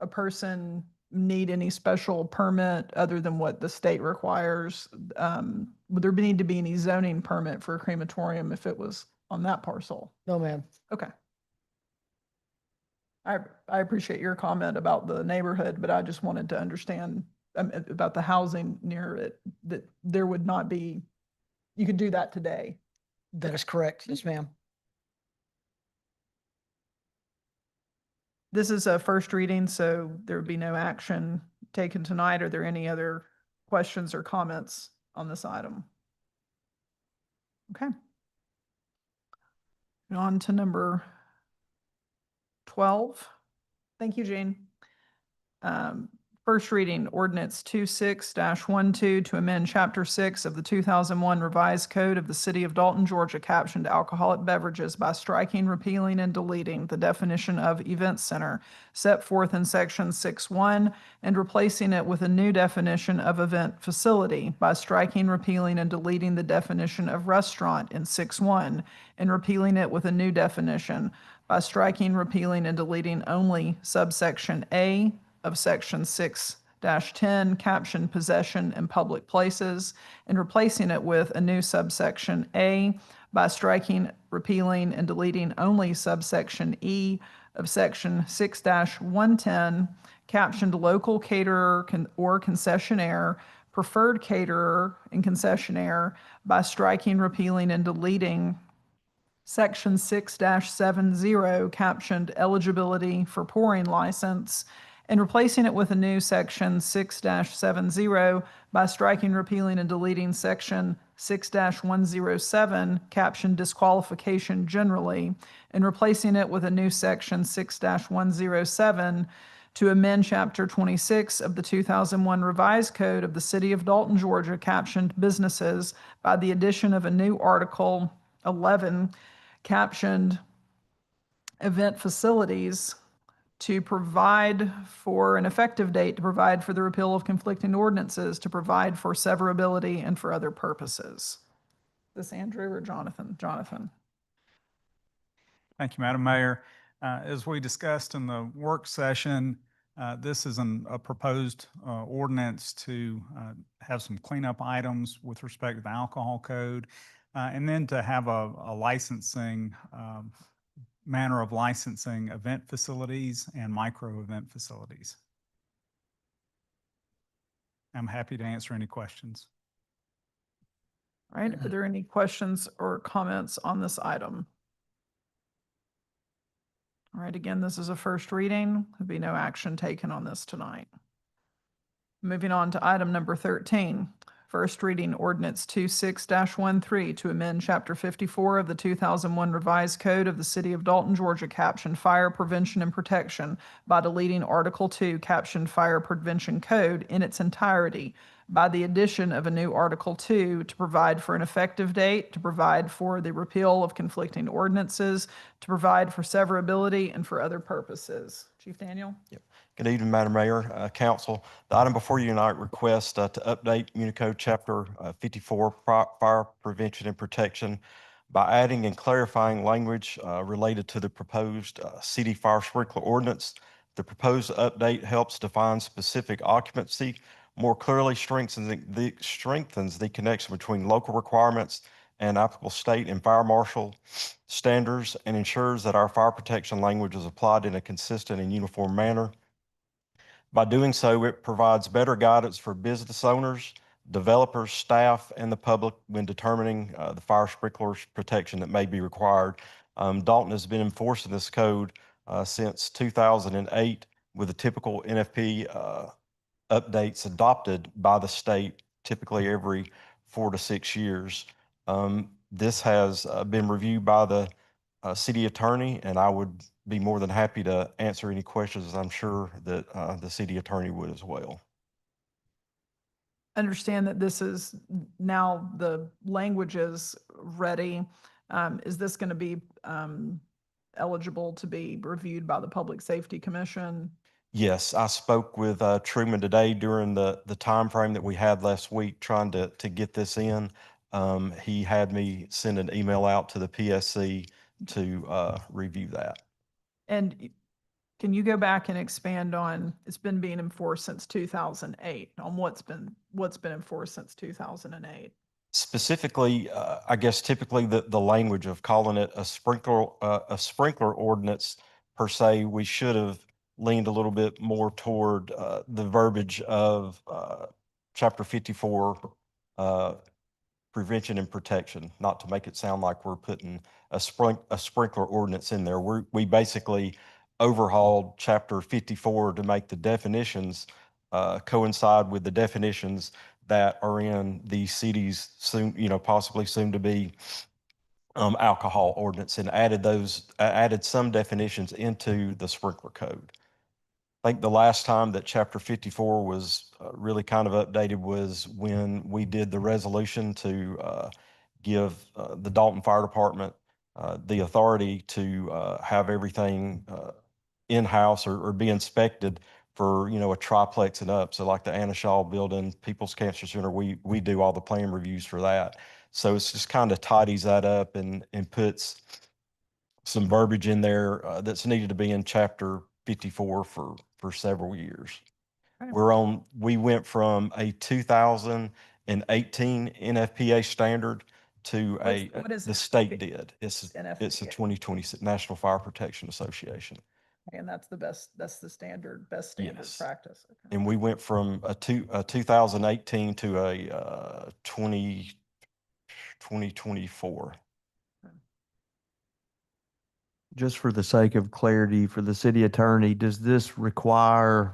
a person need any special permit other than what the state requires? Would there need to be any zoning permit for a crematorium if it was on that parcel? No, ma'am. Okay. I appreciate your comment about the neighborhood, but I just wanted to understand about the housing near it, that there would not be, you could do that today. That is correct. Yes, ma'am. This is a first reading, so there would be no action taken tonight. Are there any other questions or comments on this item? Okay. On to number 12. Thank you, Jane. First reading, ordinance 26-12 to amend chapter 6 of the 2001 revised code of the city of Dalton, Georgia, captioned alcoholic beverages by striking, repealing, and deleting the definition of event center set forth in section 6.1 and replacing it with a new definition of event facility by striking, repealing, and deleting the definition of restaurant in 6.1 and repealing it with a new definition by striking, repealing, and deleting only subsection A of section 6-10 captioned possession in public places and replacing it with a new subsection A by striking, repealing, and deleting only subsection E of section 6-110 captioned local caterer or concessionaire, preferred caterer and concessionaire by striking, repealing, and deleting section 6-70 captioned eligibility for pouring license and replacing it with a new section 6-70 by striking, repealing, and deleting section 6-107 captioned disqualification generally and replacing it with a new section 6-107 to amend chapter 26 of the 2001 revised code of the city of Dalton, Georgia, captioned businesses by the addition of a new article 11 captioned event facilities to provide for an effective date, to provide for the repeal of conflicting ordinances, to provide for severability and for other purposes. This Andrew or Jonathan? Jonathan. Thank you, Madam Mayor. As we discussed in the work session, this is a proposed ordinance to have some cleanup items with respect to the alcohol code, and then to have a licensing, manner of licensing event facilities and micro event facilities. I'm happy to answer any questions. All right, are there any questions or comments on this item? All right, again, this is a first reading. There'll be no action taken on this tonight. Moving on to item number 13. First reading ordinance 26-13 to amend chapter 54 of the 2001 revised code of the city of Dalton, Georgia, captioned Fire Prevention and Protection by deleting Article 2 captioned Fire Prevention Code in its entirety by the addition of a new Article 2 to provide for an effective date, to provide for the repeal of conflicting ordinances, to provide for severability, and for other purposes. Chief Daniel? Good evening, Madam Mayor, Council. The item before you tonight requests to update Unicode Chapter 54, Fire Prevention and Protection, by adding and clarifying language related to the proposed city fire sprinkler ordinance. The proposed update helps define specific occupancy, more clearly strengthens the connection between local requirements and applicable state and fire marshal standards, and ensures that our fire protection language is applied in a consistent and uniform manner. By doing so, it provides better guidance for business owners, developers, staff, and the public when determining the fire sprinklers protection that may be required. Dalton has been enforcing this code since 2008, with the typical NFP updates adopted by the state typically every 4 to 6 years. This has been reviewed by the city attorney, and I would be more than happy to answer any questions. I'm sure that the city attorney would as well. Understand that this is now the language is ready. Is this going to be eligible to be reviewed by the Public Safety Commission? Yes, I spoke with Truman today during the time frame that we had last week trying to get this in. He had me send an email out to the PSC to review that. And can you go back and expand on, it's been being enforced since 2008, on what's been enforced since 2008? Specifically, I guess typically the language of calling it a sprinkler ordinance per se, we should have leaned a little bit more toward the verbiage of Chapter 54, Prevention and Protection, not to make it sound like we're putting a sprinkler ordinance in there. We basically overhauled Chapter 54 to make the definitions coincide with the definitions that are in the city's soon, possibly soon to be alcohol ordinance, and added some definitions into the sprinkler code. I think the last time that Chapter 54 was really kind of updated was when we did the resolution to give the Dalton Fire Department the authority to have everything in-house or be inspected for, a triplex and up. So like the Anna Shaw Building, People's Cancer Center, we do all the plan reviews for that. So it's just kind of tidies that up and puts some verbiage in there that's needed to be in Chapter 54 for several years. Okay. We went from a 2018 NFPA standard to What is the state NFPA? did. It's a NFPA. 2026 National Fire Protection Association. And that's the best best standard Yes. practice. Okay. And we went from a 2018 to a 2024. Just for the sake of clarity for the city attorney, does this require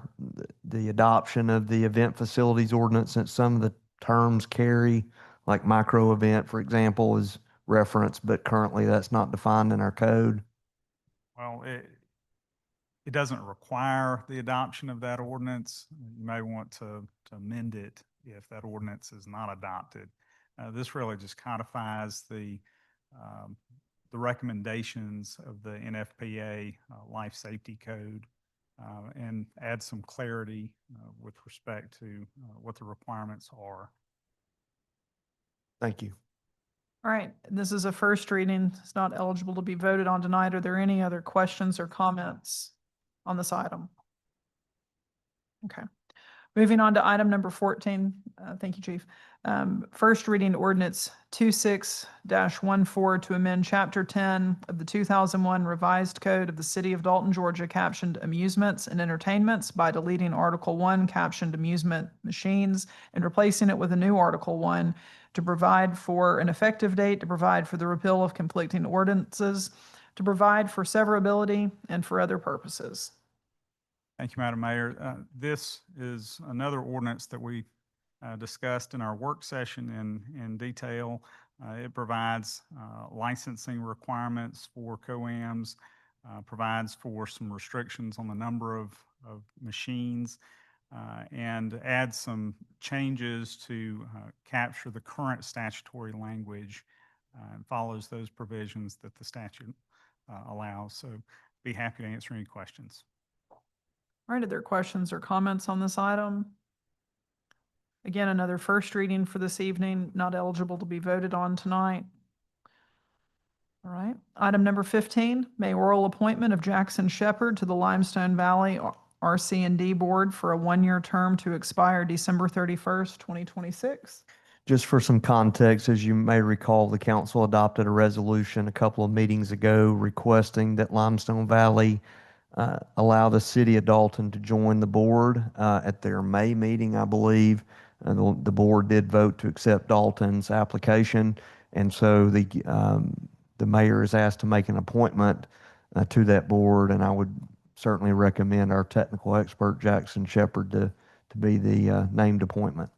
the adoption of the event facilities ordinance, since some of the terms carry, like micro event, for example, is referenced, but currently that's not defined in our code? Well, it doesn't require the adoption of that ordinance. You may want to amend it if that ordinance is not adopted. This really just codifies the recommendations of the NFPA Life Safety Code and adds some clarity with respect to what the requirements are. Thank you. All right, this is a first reading. It's not eligible to be voted on tonight. Are there any other questions or comments on this item? Okay. Moving on to item number 14. Thank you, Chief. First reading ordinance 26-14 to amend Chapter 10 of the 2001 Revised Code of the City of Dalton, Georgia, captioned Amusements and Entertainments by deleting Article 1 captioned Amusement Machines and replacing it with a new Article 1 to provide for an effective date, to provide for the repeal of conflicting ordinances, to provide for severability, and for other purposes. Thank you, Madam Mayor. This is another ordinance that we discussed in our work session in detail. It provides licensing requirements for COAMs, provides for some restrictions on the number of machines, and adds some changes to capture the current statutory language and follows those provisions that the statute allows. So be happy to answer any questions. All right, are there questions or comments on this item? Again, another first reading for this evening, not eligible to be voted on tonight. All right, item number 15, mayoral appointment of Jackson Shepherd to the Limestone Valley RC&D Board for a one-year term to expire December 31st, 2026. Just for some context, as you may recall, the council adopted a resolution a couple of meetings ago requesting that Limestone Valley allow the city of Dalton to join the board at their May meeting, I believe. The board did vote to accept Dalton's application, and so the mayor is asked to make an appointment to that board, and I would certainly recommend our technical expert, Jackson Shepherd, to be the named appointment.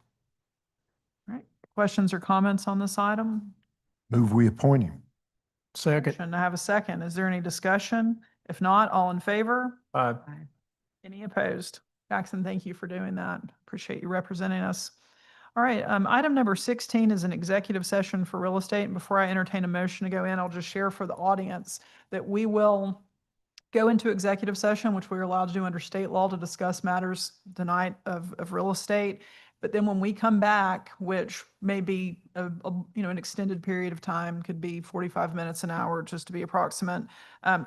All right, questions or comments on this item? Move we appoint him. Second. Shouldn't I have a second? Is there any discussion? If not, all in favor? Aye. Any opposed? Jackson, thank you for doing that. Appreciate you representing us. All right, item number 16 is an executive session for real estate. And before I entertain a motion to go in, I'll just share for the audience that we will go into executive session, which we're allowed to do under state law to discuss matters tonight of real estate. But then when we come back, which may be an extended period of time, could be 45 minutes, an hour, just to be approximate,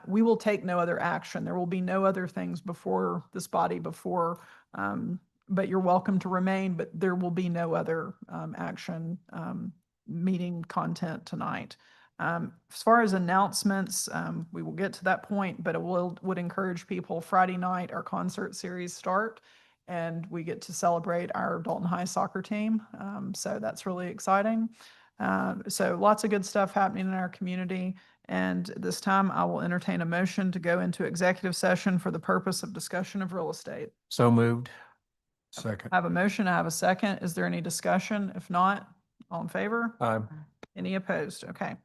we will take no other action. There will be no other things before this body but you're welcome to remain, but there will be no other action meeting content tonight. As far as announcements, we will get to that point, but would encourage people. Friday night, our concert series start, and we get to celebrate our Dalton High soccer team. So that's really exciting. So lots of good stuff happening in our community. And this time I will entertain a motion to go into executive session for the purpose of discussion of real estate. So moved. Second. I have a motion, I have a second. Is there any discussion? If not, all in favor? Aye. Any opposed? Okay.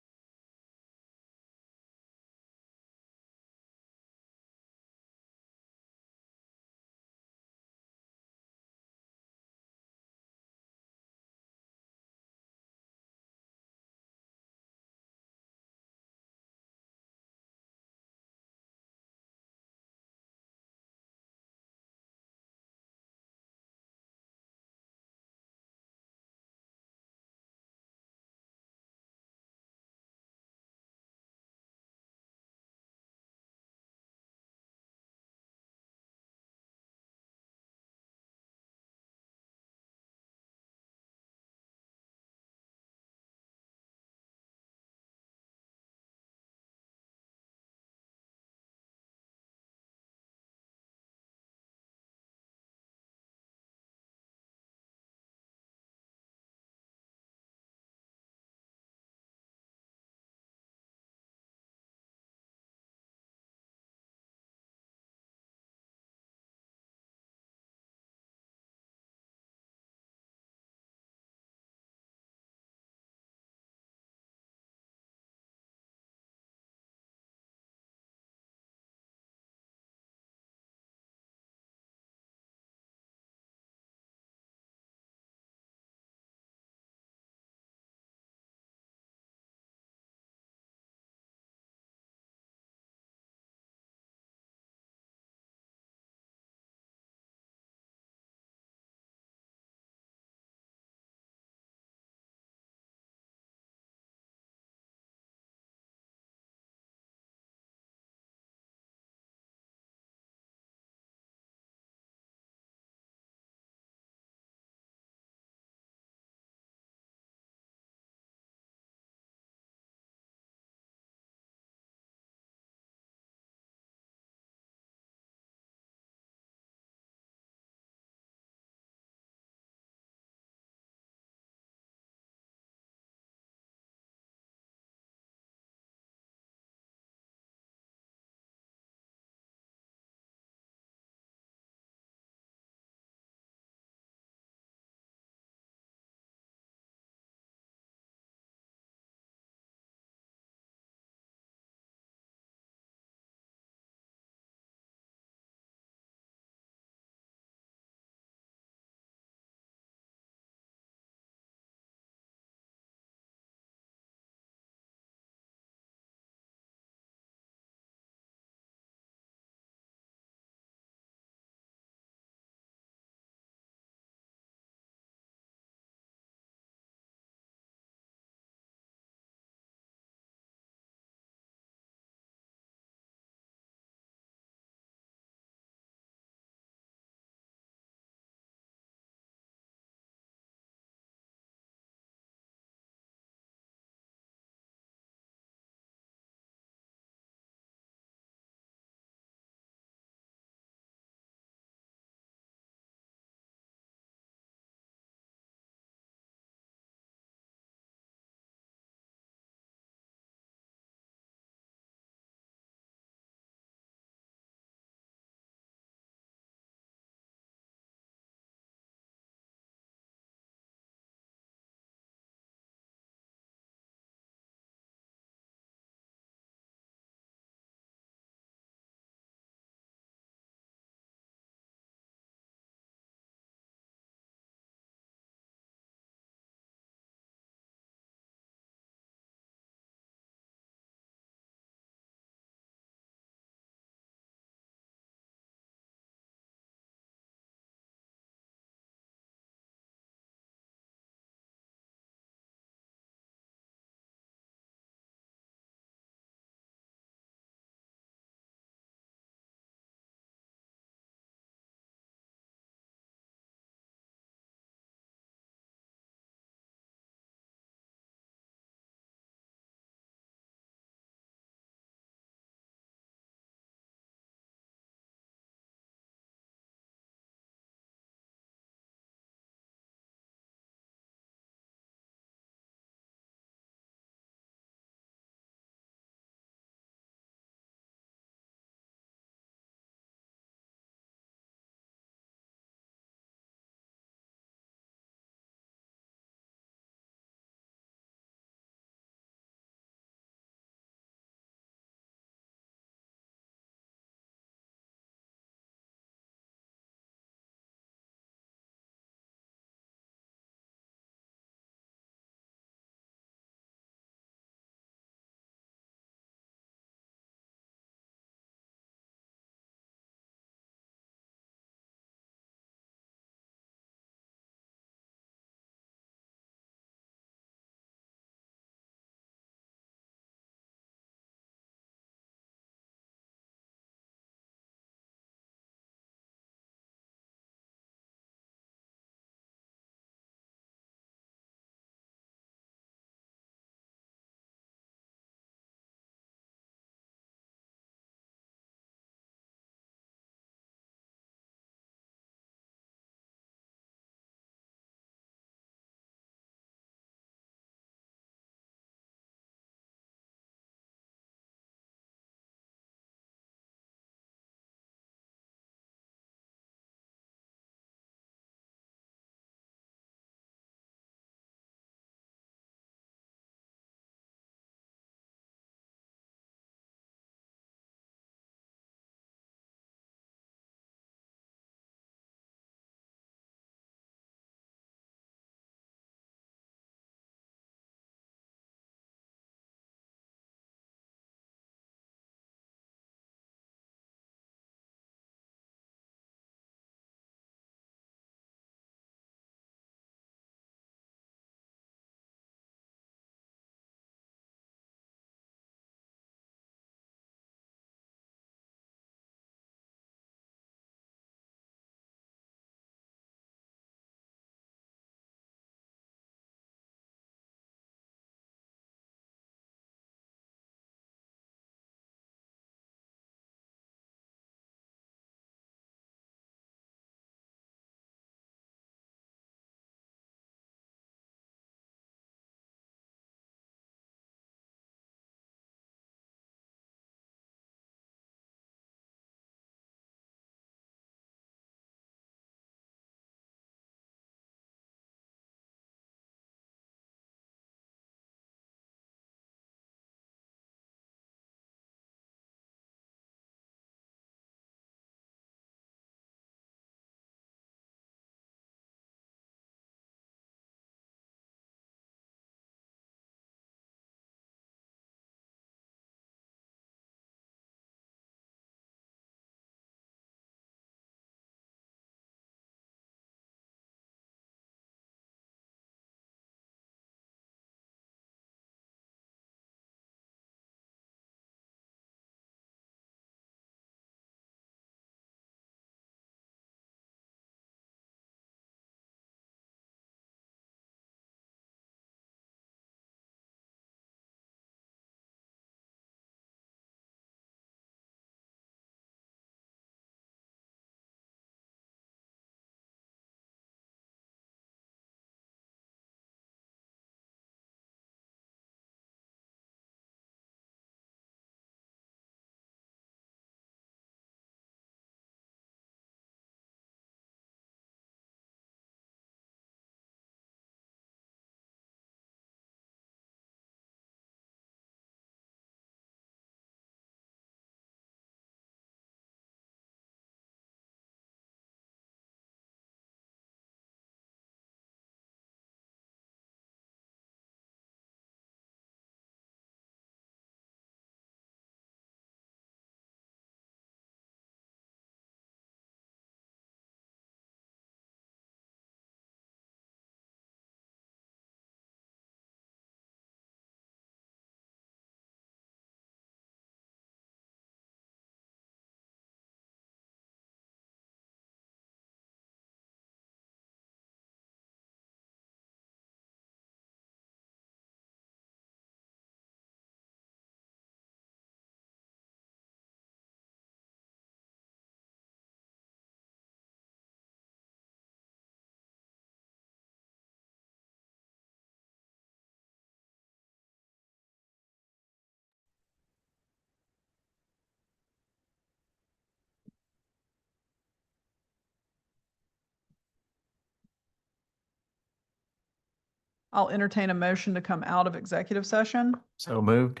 I'll entertain a motion to come out of executive session. So moved.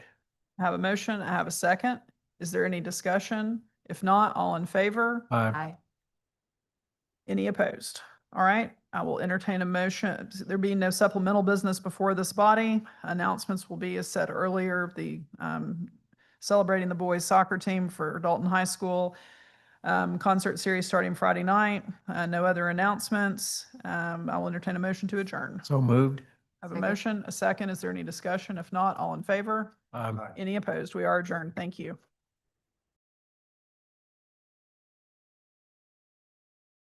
I have a motion. I have a second. Is there any discussion? If not, all in favor? Aye. Any opposed? All right, I will entertain a motion. There being no supplemental business before this body, announcements will be as said earlier, the celebrating the boys soccer team for Dalton High School, concert series starting Friday night. No other announcements. I will entertain a motion to adjourn. So moved. I have a motion, a second. Is there any discussion? If not, all in favor? Aye. Any opposed? We are adjourned. Thank you.